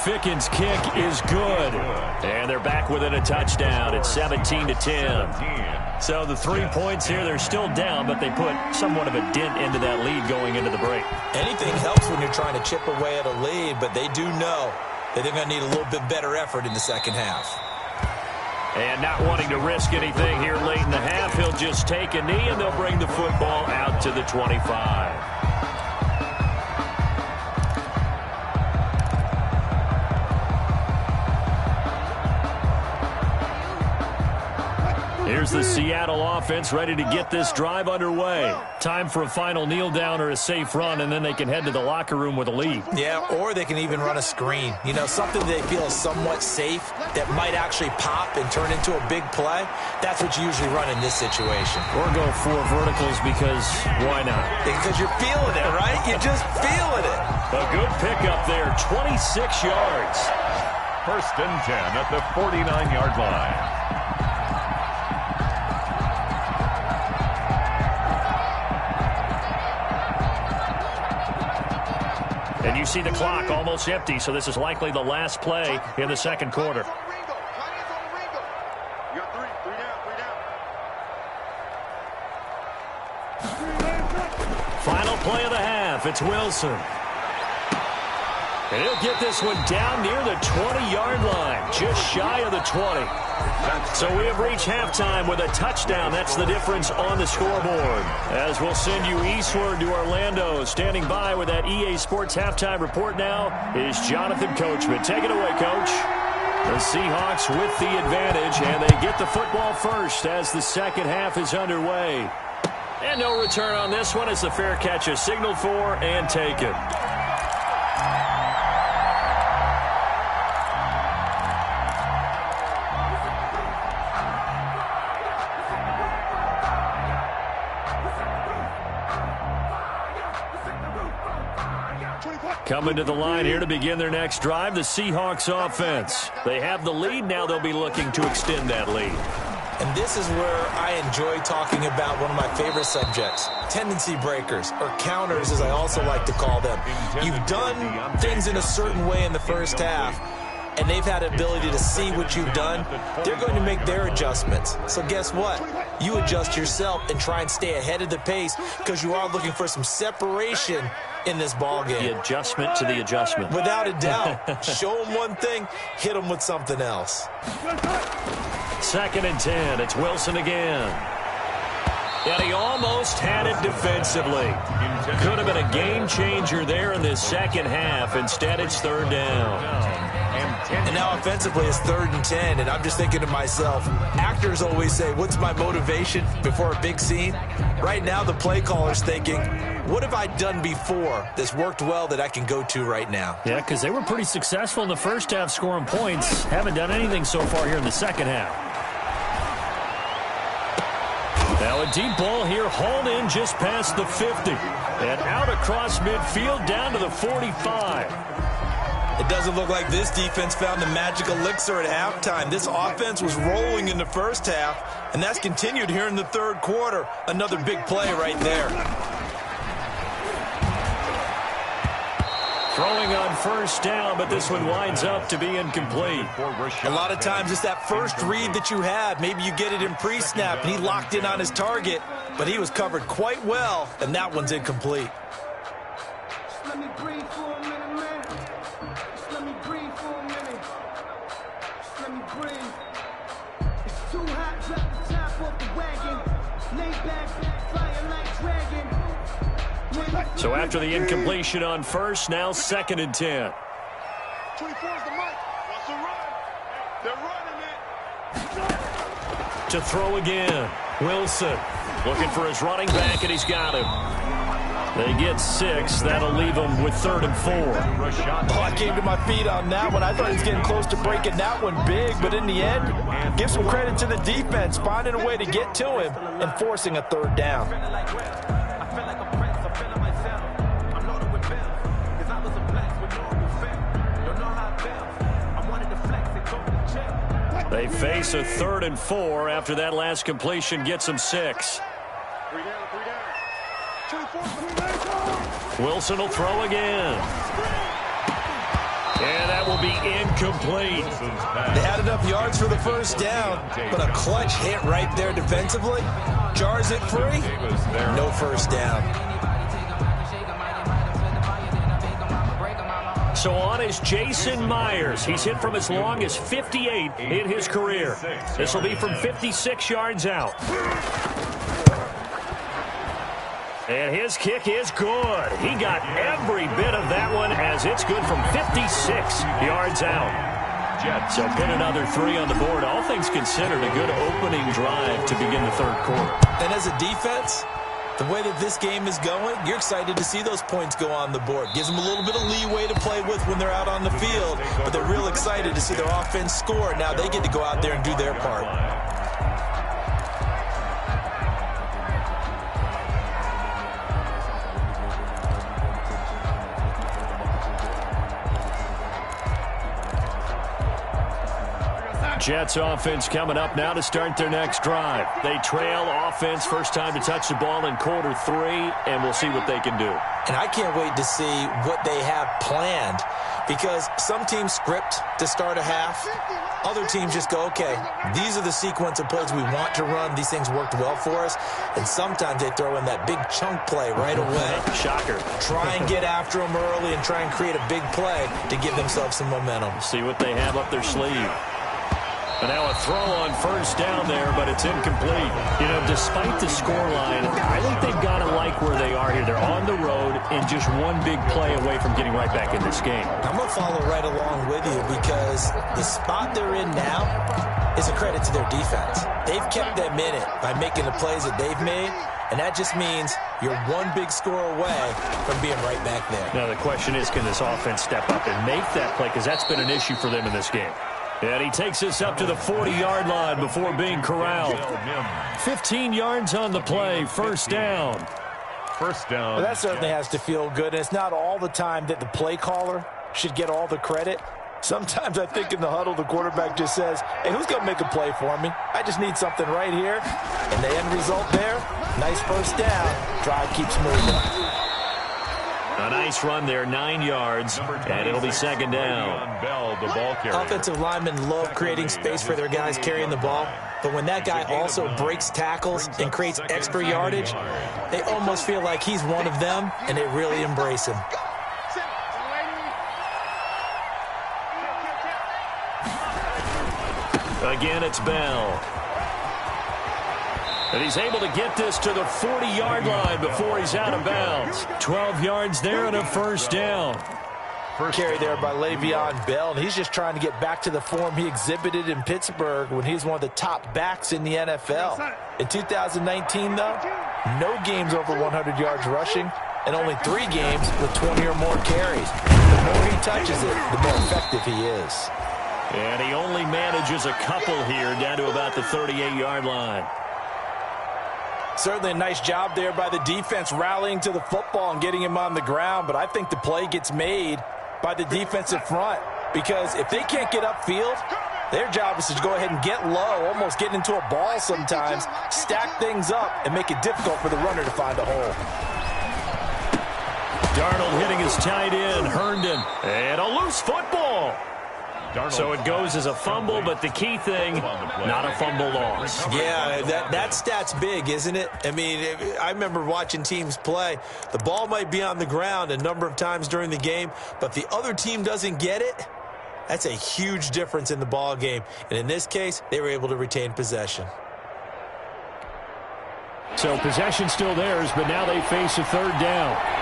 Ficken's kick is good, and they're back within a touchdown. It's 17-10. So the 3 points here, they're still down, but they put somewhat of a dent into that lead going into the break. Anything helps when you're trying to chip away at a lead, but they do know that they're going to need a little bit better effort in the second half. And not wanting to risk anything here late in the half, he'll just take a knee, and they'll bring the football out to the 25. Here's the Seattle offense ready to get this drive underway. Time for a final kneel down or a safe run, and then they can head to the locker room with a lead. Yeah, or they can even run a screen. You know, something they feel is somewhat safe that might actually pop and turn into a big play. That's what you usually run in this situation. Or go 4 verticals because why not? Because you're feeling it, right? You're just feeling it. A good pickup there, 26 yards. 1st and 10 at the 49-yard line. And you see the clock almost empty, so this is likely the last play in the second quarter. Final play of the half. It's Wilson. And he'll get this one down near the 20-yard line, just shy of the 20. So we have reached halftime with a touchdown. That's the difference on the scoreboard. As we'll send you eastward to Orlando. Standing by with that EA Sports halftime report now is Jonathan Coachman. Take it away, Coach. The Seahawks with the advantage, and they get the football first as the second half is underway. And no return on this one as the fair catch is signaled for and taken. Coming to the line here to begin their next drive, the Seahawks offense. They have the lead. Now they'll be looking to extend that lead. And this is where I enjoy talking about one of my favorite subjects, tendency breakers, or counters as I also like to call them. You've done things in a certain way in the first half, and they've had the ability to see what you've done. They're going to make their adjustments. So guess what? You adjust yourself and try and stay ahead of the pace because you are looking for some separation in this ball game. The adjustment to the adjustment. Without a doubt. Show them one thing, hit them with something else. 2nd and 10. It's Wilson again. And he almost had it defensively. Could have been a game changer there in this second half. Instead, it's 3rd down. And now offensively it's 3rd and 10, and I'm just thinking to myself, actors always say, what's my motivation before a big scene? Right now the play caller's thinking, what have I done before that's worked well that I can go to right now? Yeah, because they were pretty successful in the first half scoring points. Haven't done anything so far here in the second half. Now a deep ball here, hauled in just past the 50. And out across midfield down to the 45. It doesn't look like this defense found the magic elixir at halftime. This offense was rolling in the first half, and that's continued here in the third quarter. Another big play right there. Throwing on first down, but this one winds up to be incomplete. A lot of times it's that first read that you have. Maybe you get it in pre-snap, and he locked in on his target, but he was covered quite well, and that one's incomplete. Let me breathe for a minute, man. Let me breathe for a minute. Let me breathe. It's too hot, drop the top off the wagon. Lay back, flying like dragon. So after the incompletion on first, now 2nd and 10. 24 is the mic. What's the run? To throw again. Wilson looking for his running back, and he's got him. They get 6. That'll leave them with 3rd and 4. Oh, I came to my feet on that one. I thought he was getting close to breaking that one big, but in the end, give some credit to the defense, finding a way to get to him and forcing a 3rd down. They face a 3rd and 4 after that last completion gets them 6. Wilson will throw again. And that will be incomplete. They had enough yards for the 1st down, but a clutch hit right there defensively jars it free. No 1st down. So on is Jason Myers. He's hit from as long as 58 in his career. This will be from 56 yards out. And his kick is good. He got every bit of that one as it's good from 56 yards out. So put another 3 on the board. All things considered, a good opening drive to begin the 3rd quarter. And as a defense, the way that this game is going, you're excited to see those points go on the board. Gives them a little bit of leeway to play with when they're out on the field, but they're real excited to see their offense score. Now they get to go out there and do their part. Jets offense coming up now to start their next drive. They trail offense, first time to touch the ball in quarter 3, and we'll see what they can do. And I can't wait to see what they have planned, because some teams script to start a half. Other teams just go, okay, these are the sequence of plays we want to run. These things worked well for us. And sometimes they throw in that big chunk play right away. Shocker. Try and get after them early and try and create a big play to give themselves some momentum. See what they have up their sleeve. And now a throw on 1st down there, but it's incomplete. You know, despite the scoreline, I think they've got to like where they are here. They're on the road and just one big play away from getting right back in this game. I'm going to follow right along with you, because the spot they're in now is a credit to their defense. They've kept them in it by making the plays that they've made, and that just means you're one big score away from being right back there. Now the question is, can this offense step up and make that play, because that's been an issue for them in this game. And he takes us up to the 40-yard line before being corralled. 15 yards on the play, 1st down. 1st down. Well, that certainly has to feel good. And it's not all the time that the play caller should get all the credit. Sometimes I think in the huddle, the quarterback just says, hey, who's going to make a play for me? I just need something right here. And the end result there, nice 1st down. Drive keeps moving. A nice run there, 9 yards, and it'll be 2nd down. Offensive linemen love creating space for their guys carrying the ball, but when that guy also breaks tackles and creates extra yardage, they almost feel like he's one of them, and they really embrace him. Again, it's Bell. And he's able to get this to the 40-yard line before he's out of bounds. 12 yards there and a 1st down. First carry there by Le'Veon Bell, and he's just trying to get back to the form he exhibited in Pittsburgh when he was one of the top backs in the NFL. In 2019, though, no games over 100 yards rushing, and only 3 games with 20 or more carries. The more he touches it, the more effective he is. And he only manages a couple here down to about the 38-yard line. Certainly a nice job there by the defense rallying to the football and getting him on the ground, but I think the play gets made by the defensive front, because if they can't get upfield, their job is to go ahead and get low, almost get into a ball sometimes, stack things up, and make it difficult for the runner to find a hole. Darnold hitting his tight end, Herndon, and a loose football. So it goes as a fumble, but the key thing, not a fumble loss. Yeah, that stat's big, isn't it? I mean, I remember watching teams play. The ball might be on the ground a number of times during the game, but the other team doesn't get it. That's a huge difference in the ball game. And in this case, they were able to retain possession. So possession still theirs, but now they face a 3rd down.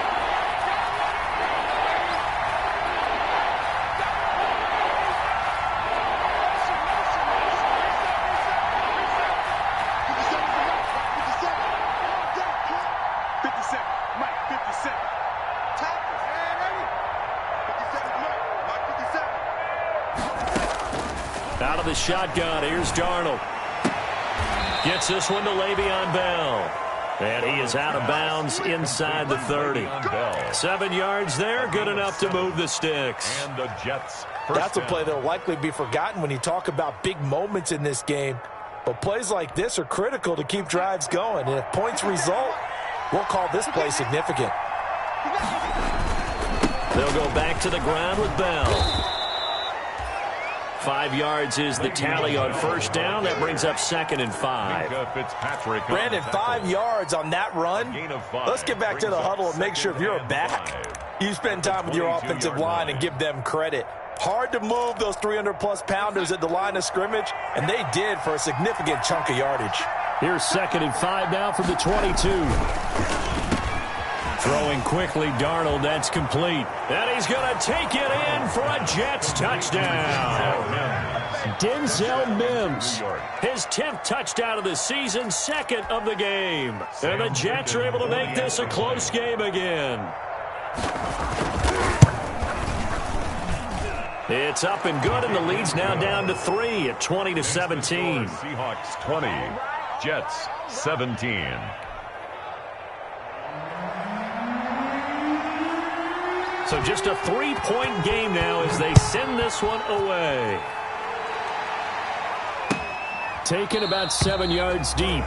Out of the shotgun, here's Darnold. Gets this one to Le'Veon Bell. And he is out of bounds inside the 30. 7 yards there, good enough to move the sticks. And the Jets. That's a play that will likely be forgotten when you talk about big moments in this game. But plays like this are critical to keep drives going. And if points result, we'll call this play significant. They'll go back to the ground with Bell. 5 yards is the tally on first down. That brings up 2nd and 5. Brandon, 5 yards on that run. Let's get back to the huddle and make sure if you're a back, you spend time with your offensive line and give them credit. Hard to move those 300-plus pounders at the line of scrimmage, and they did for a significant chunk of yardage. Here's 2nd and 5 now from the 22. Throwing quickly, Darnold, that's complete. And he's going to take it in for a Jets touchdown. Denzel Mims, his 10th touchdown of the season, 2nd of the game. And the Jets are able to make this a close game again. It's up and good, and the lead's now down to 3 at 20-17. Seahawks 20, Jets 17. So just a 3-point game now as they send this one away. Taken about 7 yards deep.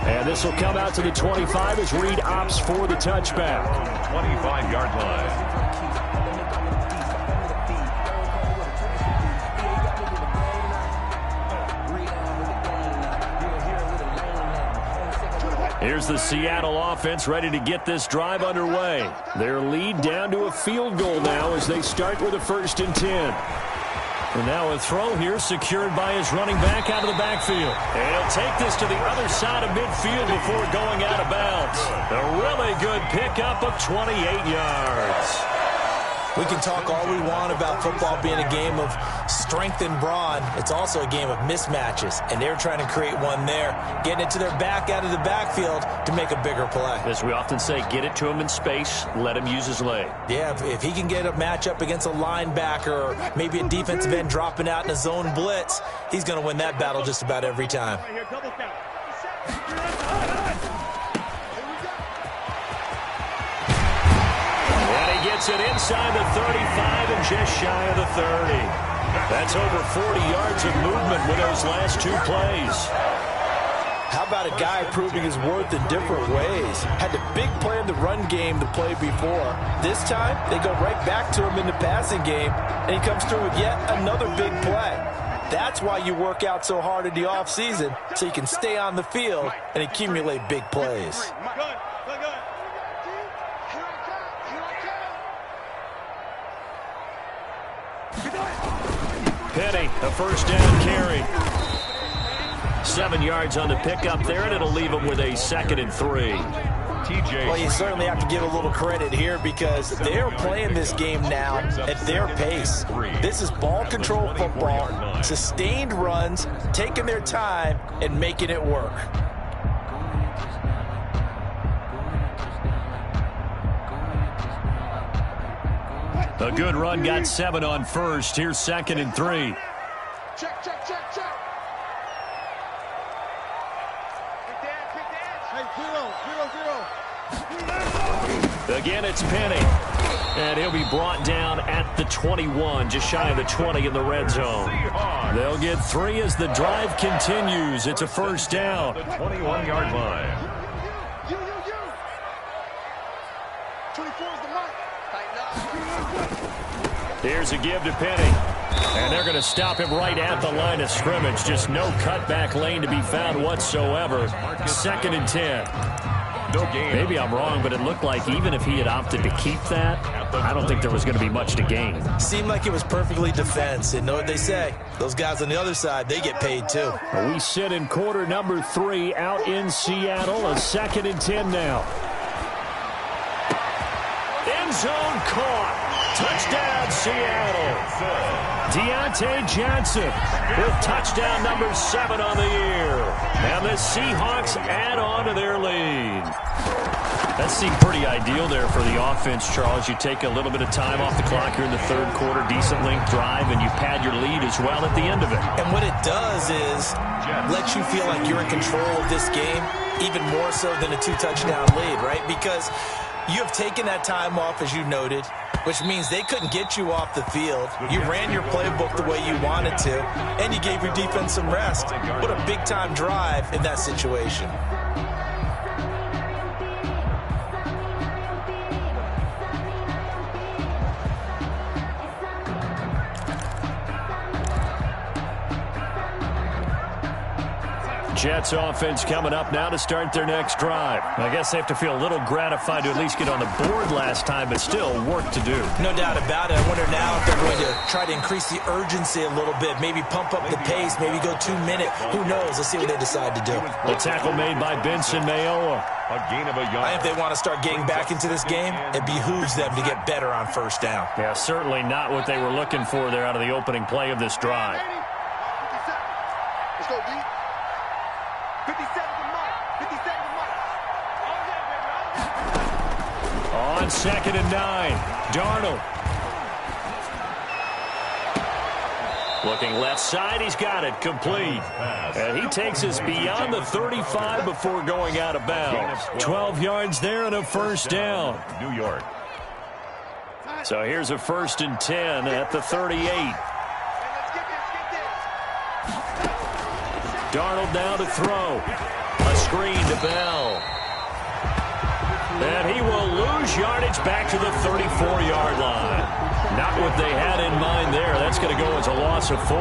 And this will come out to the 25 as Reed opts for the touchback. 25-yard line. Here's the Seattle offense ready to get this drive underway. Their lead down to a field goal now as they start with a 1st and 10. And now a throw here secured by his running back out of the backfield. And he'll take this to the other side of midfield before going out of bounds. A really good pickup of 28 yards. We can talk all we want about football being a game of strength and brawn. It's also a game of mismatches, and they're trying to create one there, getting it to their back out of the backfield to make a bigger play. As we often say, get it to him in space, let him use his leg. Yeah, if he can get a matchup against a linebacker or maybe a defensive end dropping out in a zone blitz, he's going to win that battle just about every time. Gets it inside the 35 and just shy of the 30. That's over 40 yards of movement with those last 2 plays. How about a guy proving his worth in different ways? Had the big play in the run game the play before. This time, they go right back to him in the passing game, and he comes through with yet another big play. That's why you work out so hard in the offseason, so you can stay on the field and accumulate big plays. Penny, a 1st down carry. 7 yards on the pickup there, and it'll leave him with a 2nd and 3. Well, you certainly have to give a little credit here because they're playing this game now at their pace. This is ball control football, sustained runs, taking their time, and making it work. A good run, got 7 on first. Here's 2nd and 3. Check, check, check, check. Hey, 0, 0, 0. Again, it's Penny. And he'll be brought down at the 21, just shy of the 20 in the red zone. They'll get 3 as the drive continues. It's a 1st down. The 21-yard line. 24 is the mark. Here's a give to Penny. And they're going to stop him right at the line of scrimmage. Just no cutback lane to be found whatsoever. 2nd and 10. No gain. Maybe I'm wrong, but it looked like even if he had opted to keep that, I don't think there was going to be much to gain. Seemed like it was perfectly defense. And know what they say? Those guys on the other side, they get paid too. We sit in quarter number 3 out in Seattle. A 2nd and 10 now. End zone caught. Touchdown, Seattle. Deontay Johnson with touchdown number 7 on the year. And the Seahawks add on to their lead. That seemed pretty ideal there for the offense, Charles. You take a little bit of time off the clock here in the third quarter, decent length drive, and you pad your lead as well at the end of it. And what it does is let you feel like you're in control of this game, even more so than a 2-touchdown lead, right? Because you have taken that time off, as you noted, which means they couldn't get you off the field. You ran your playbook the way you wanted to, and you gave your defense some rest. What a big-time drive in that situation. Jets offense coming up now to start their next drive. I guess they have to feel a little gratified to at least get on the board last time, but still work to do. No doubt about it. I wonder now if they're going to try to increase the urgency a little bit, maybe pump up the pace, maybe go 2-minute. Who knows? Let's see what they decide to do. The tackle made by Benson Mayowa. A gain of a yard. If they want to start getting back into this game, it behooves them to get better on first down. Yeah, certainly not what they were looking for there out of the opening play of this drive. Let's go, D. 57 to Mike. 57 to Mike. On 2nd and 9, Darnold. Looking left side, he's got it, complete. And he takes us beyond the 35 before going out of bounds. 12 yards there and a first down. New York. So here's a 1st and 10 at the 38. Darnold now to throw. A screen to Bell. And he will lose yardage back to the 34-yard line. Not what they had in mind there. That's going to go as a loss of 4.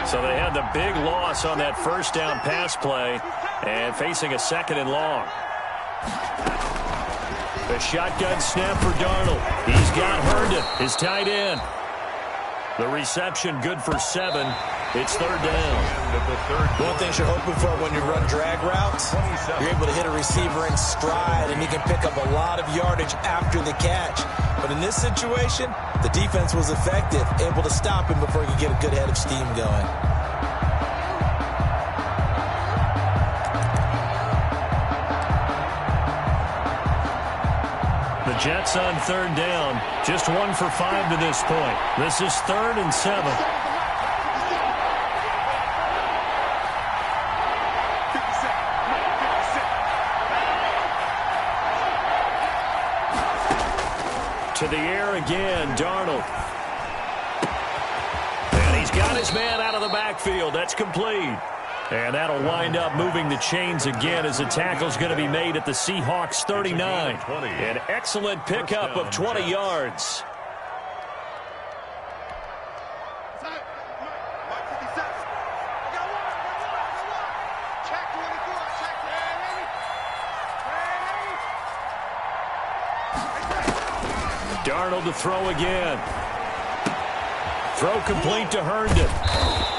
So they had the big loss on that first down pass play and facing a 2nd and long. The shotgun snap for Darnold. He's got Herndon, his tight end. The reception good for 7. It's 3rd down. One thing you're hoping for when you run drag routes, you're able to hit a receiver in stride, and you can pick up a lot of yardage after the catch. But in this situation, the defense was effective, able to stop him before he could get a good head of steam going. The Jets on 3rd down, just 1 for 5 to this point. This is 3rd and 7. To the air again, Darnold. And he's got his man out of the backfield. That's complete. And that'll wind up moving the chains again as the tackle's going to be made at the Seahawks 39. An excellent pickup of 20 yards. Darnold to throw again. Throw complete to Herndon.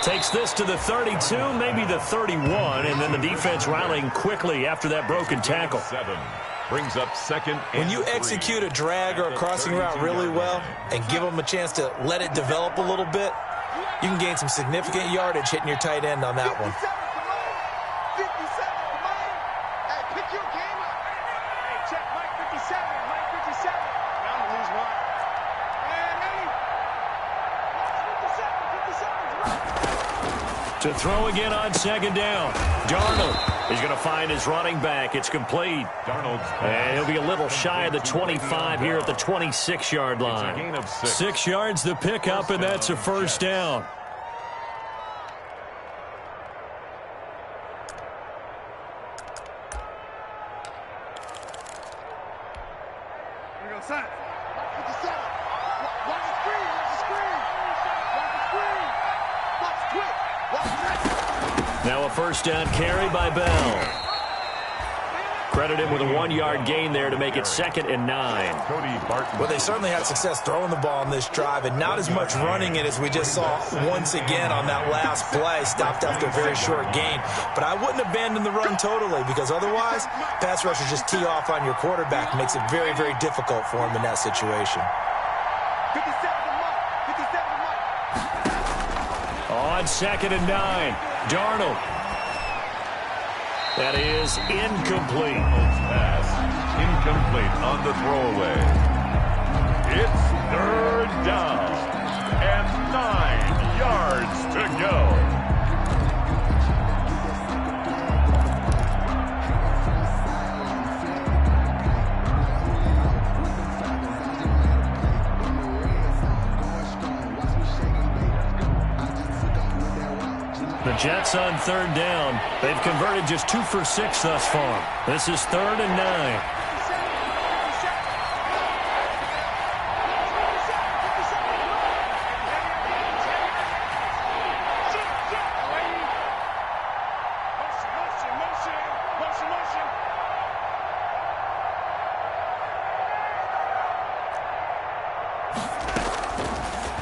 Takes this to the 32, maybe the 31, and then the defense rallying quickly after that broken tackle. 7 brings up 2nd. When you execute a drag or a crossing route really well and give them a chance to let it develop a little bit, you can gain some significant yardage hitting your tight end on that one. To throw again on 2nd down. Darnold is going to find his running back. It's complete. And he'll be a little shy of the 25 here at the 26-yard line. 6 yards the pickup, and that's a first down. Now a first down carry by Bell. Credit him with a 1-yard gain there to make it 2nd and 9. Well, they certainly had success throwing the ball on this drive, and not as much running it as we just saw once again on that last play. Stopped after a very short gain. But I wouldn't abandon the run totally, because otherwise, pass rushers just tee off on your quarterback. Makes it very, very difficult for him in that situation. On 2nd and 9, Darnold. That is incomplete. Pass incomplete on the throwaway. It's third down and 9 yards to go. The Jets on third down. They've converted just 2 for 6 thus far. This is 3rd and 9.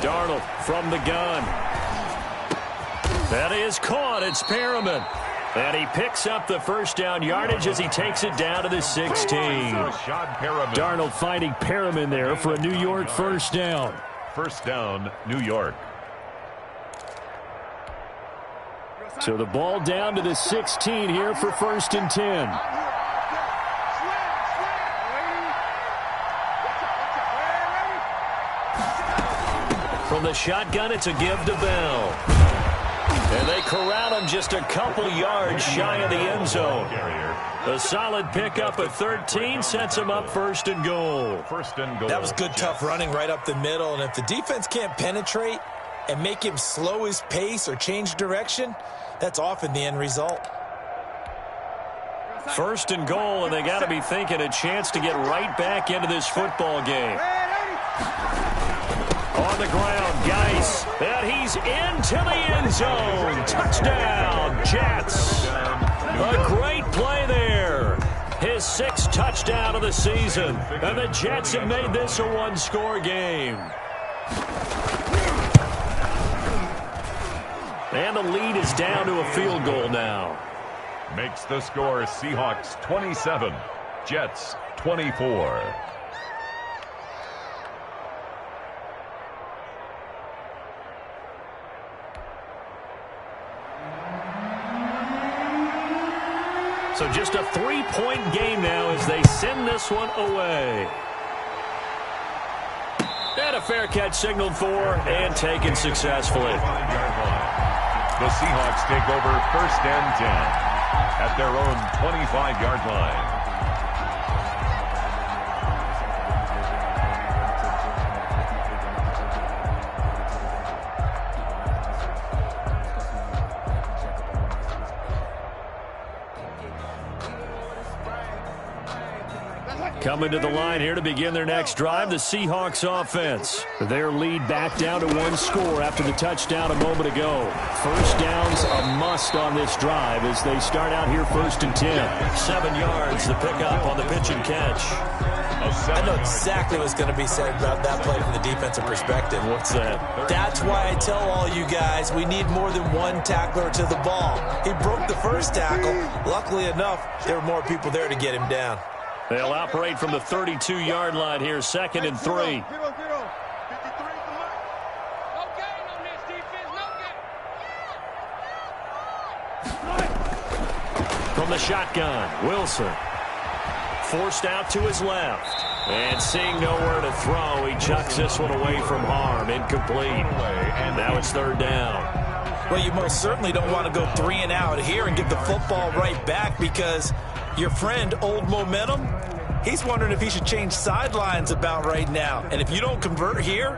Darnold from the gun. That is caught. It's Perriman. And he picks up the first down yardage as he takes it down to the 16. Darnold finding Perriman there for a New York first down. First down, New York. So the ball down to the 16 here for 1st and 10. From the shotgun, it's a give to Bell. And they corral him just a couple yards shy of the end zone. A solid pickup at 13 sets him up 1st and goal. That was good, tough running right up the middle. And if the defense can't penetrate and make him slow his pace or change direction, that's often the end result. 1st and goal, and they got to be thinking a chance to get right back into this football game. On the ground, Geis, and he's into the end zone. Touchdown, Jets. A great play there. His 6th touchdown of the season, and the Jets have made this a one-score game. And the lead is down to a field goal now. Makes the score Seahawks 27, Jets 24. So just a 3-point game now as they send this one away. And a fair catch signaled for and taken successfully. The Seahawks take over 1st and 10 at their own 25-yard line. Coming to the line here to begin their next drive, the Seahawks offense. Their lead back down to 1 score after the touchdown a moment ago. First down's a must on this drive as they start out here 1st and 10. 7 yards, the pickup on the pitch and catch. I know exactly what's going to be said about that play from the defensive perspective. What's that? That's why I tell all you guys we need more than one tackler to the ball. He broke the first tackle. Luckily enough, there were more people there to get him down. They'll operate from the 32-yard line here, 2nd and 3. From the shotgun, Wilson. Forced out to his left. And seeing nowhere to throw, he chucks this one away from harm. Incomplete. And now it's 3rd down. Well, you most certainly don't want to go 3 and out here and get the football right back because your friend, Old Momentum, he's wondering if he should change sidelines about right now. And if you don't convert here,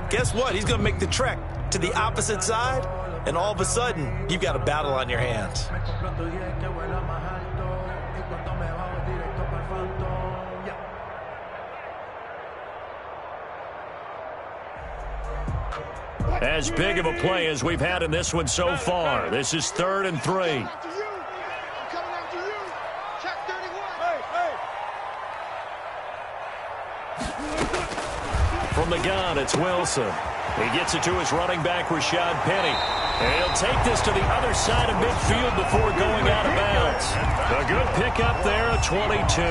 guess what? He's going to make the trek to the opposite side, and all of a sudden, you've got a battle on your hands. As big of a play as we've had in this one so far. This is 3rd and 3. From the gun, it's Wilson. He gets it to his running back, Rashad Penny. And he'll take this to the other side of midfield before going out of bounds. A good pickup there, a 22.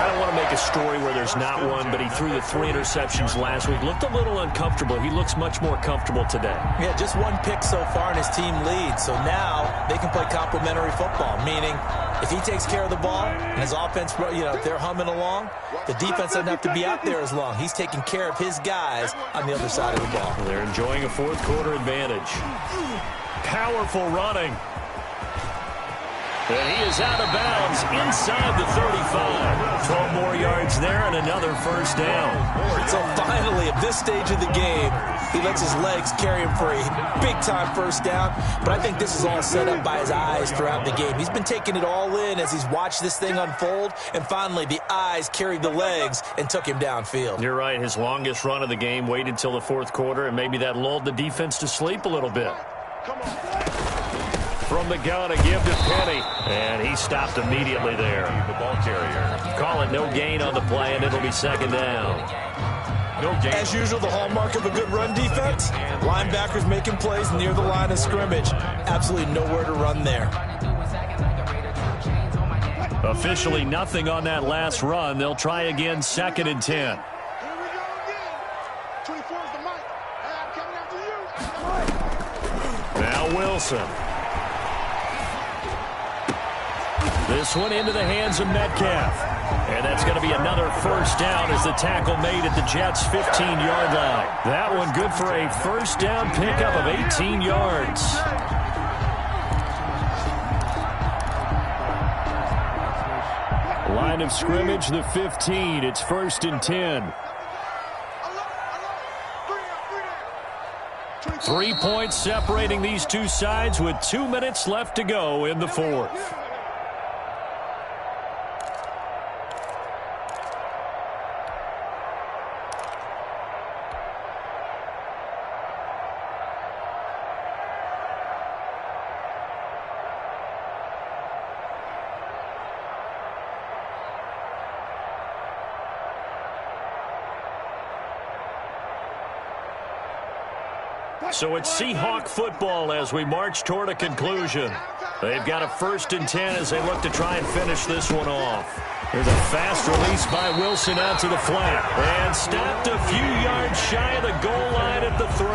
I don't want to make a story where there's not one, but he threw the 3 interceptions last week. Looked a little uncomfortable. He looks much more comfortable today. Yeah, just 1 pick so far and his team leads. So now they can play complementary football, meaning if he takes care of the ball and his offense, if they're humming along, the defense doesn't have to be out there as long. He's taking care of his guys on the other side of the ball. They're enjoying a fourth-quarter advantage. Powerful running. And he is out of bounds inside the 35. 12 more yards there and another first down. So finally, at this stage of the game, he lets his legs carry him for a big-time first down. But I think this is all set up by his eyes throughout the game. He's been taking it all in as he's watched this thing unfold. And finally, the eyes carried the legs and took him downfield. You're right. His longest run of the game waited till the fourth quarter, and maybe that lulled the defense to sleep a little bit. From the gun, a give to Penny. And he stopped immediately there. The ball carrier. Call it no gain on the play, and it'll be second down. No gain. As usual, the hallmark of a good run defense, linebackers making plays near the line of scrimmage. Absolutely nowhere to run there. Officially nothing on that last run. They'll try again, 2nd and 10. Now Wilson. This one into the hands of Metcalf. And that's going to be another first down as the tackle made at the Jets' 15-yard line. That one good for a first down pickup of 18 yards. Line of scrimmage, the 15. It's 1st and 10. 3 points separating these two sides with 2 minutes left to go in the fourth. So it's Seahawk football as we march toward a conclusion. They've got a 1st and 10 as they look to try and finish this one off. There's a fast release by Wilson out to the flat. And stopped a few yards shy of the goal line at the 3.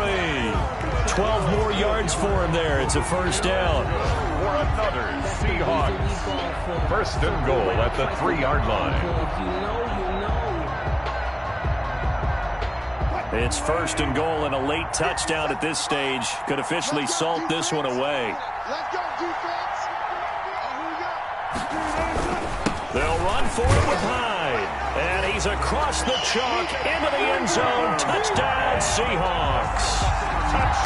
12 more yards for him there. It's a first down. For another Seahawks. 1st and goal at the 3-yard line. It's 1st and goal, and a late touchdown at this stage could officially salt this one away. They'll run for it with Hyde. And he's across the chalk into the end zone. Touchdown, Seahawks.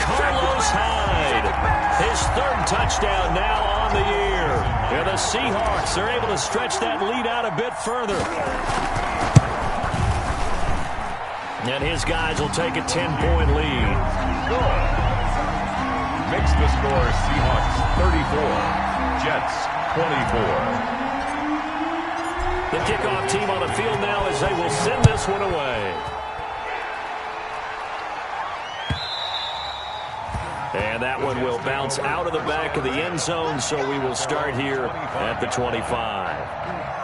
Carlos Hyde. His 3rd touchdown now on the year. And the Seahawks are able to stretch that lead out a bit further. And his guys will take a 10-point lead. Makes the score Seahawks 34, Jets 24. The kickoff team on the field now as they will send this one away. And that one will bounce out of the back of the end zone, so we will start here at the 25.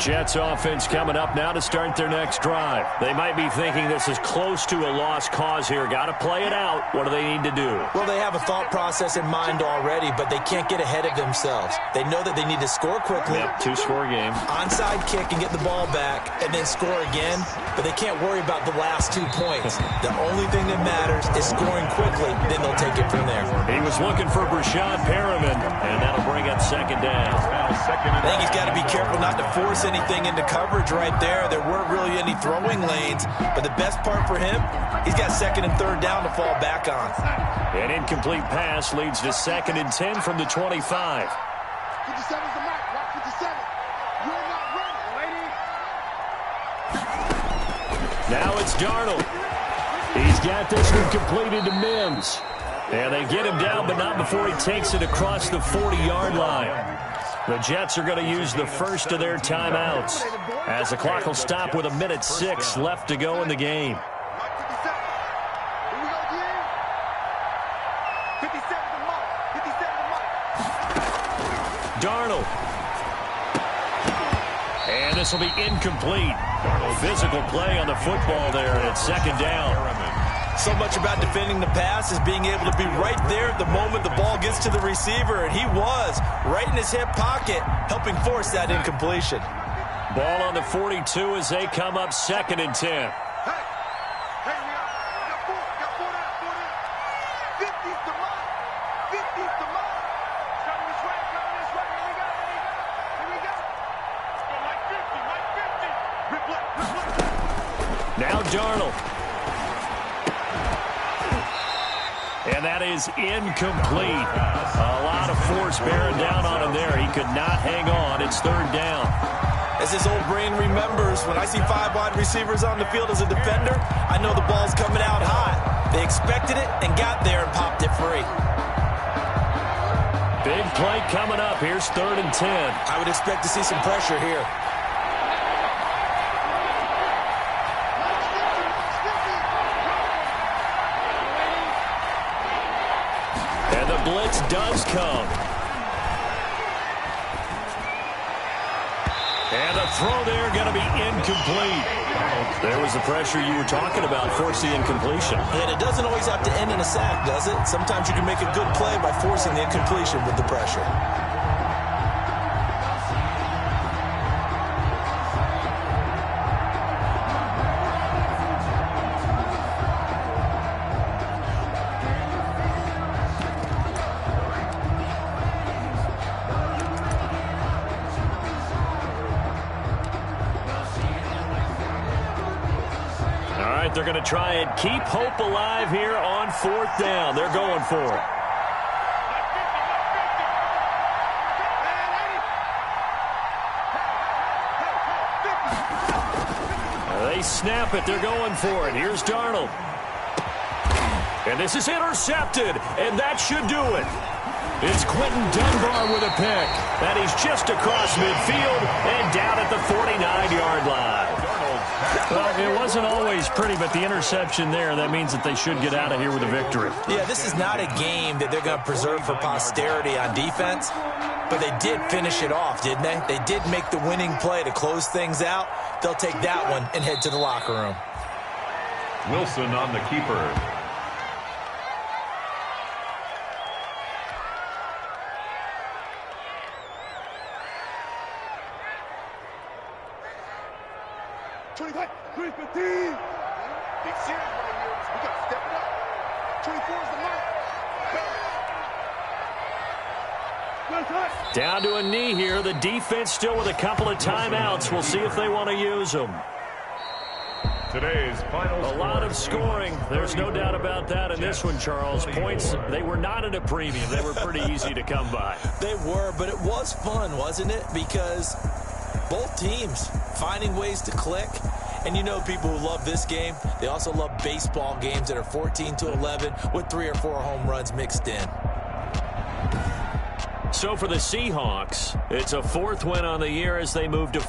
Jets offense coming up now to start their next drive. They might be thinking this is close to a lost cause here. Got to play it out. What do they need to do? Well, they have a thought process in mind already, but they can't get ahead of themselves. They know that they need to score quickly. Yep, 2-score game. Onside kick and get the ball back and then score again, but they can't worry about the last 2 points. The only thing that matters is scoring quickly, then they'll take it from there. He was looking for Brashad Perriman, and that'll bring up second down. I think he's got to be careful not to force anything into coverage right there. There weren't really any throwing lanes, but the best part for him, he's got 2nd and 3rd down to fall back on. An incomplete pass leads to 2nd and 10 from the 25. 57's the mark. Rock 57. You're not running, lady. Now it's Darnold. He's got this one completed to Mims. And they get him down, but not before he takes it across the 40-yard line. The Jets are going to use the first of their timeouts as the clock will stop with 1:06 left to go in the game. Darnold. And this will be incomplete. Physical play on the football there, and it's second down. So much about defending the pass is being able to be right there at the moment the ball gets to the receiver, and he was right in his hip pocket, helping force that incompletion. Ball on the 42 as they come up 2nd and 10. Now Darnold. And that is incomplete. A lot of force bearing down on him there. He could not hang on. It's 3rd down. As his old brain remembers, when I see 5 wide receivers on the field as a defender, I know the ball's coming out high. They expected it and got there and popped it free. Big play coming up. Here's 3rd and 10. I would expect to see some pressure here. And the blitz does come. And the throw there going to be incomplete. There was the pressure you were talking about, forcing the incompletion. And it doesn't always have to end in a sack, does it? Sometimes you can make a good play by forcing the incompletion with the pressure. They're going to try and keep hope alive here on 4th down. They're going for it. They snap it. They're going for it. Here's Darnold. And this is intercepted, and that should do it. It's Quentin Dunbar with a pick. That is just across midfield and down at the 49-yard line. Well, it wasn't always pretty, but the interception there, that means that they should get out of here with a victory. Yeah, this is not a game that they're going to preserve for posterity on defense, but they did finish it off, didn't they? They did make the winning play to close things out. They'll take that one and head to the locker room. Wilson on the keeper. Big series right here. We got to step it up. 24 is the mark. Down to a knee here. The defense still with a couple of timeouts. We'll see if they want to use them. Today's final A lot of scoring. There's no doubt about that in this one, Charles. Points, they were not at a premium. They were pretty easy to come by. They were, but it was fun, wasn't it? Because both teams finding ways to click. And you know people who love this game, they also love baseball games that are 14-11 with 3 or 4 home runs mixed in. So for the Seahawks, it's a 4th win on the year as they move to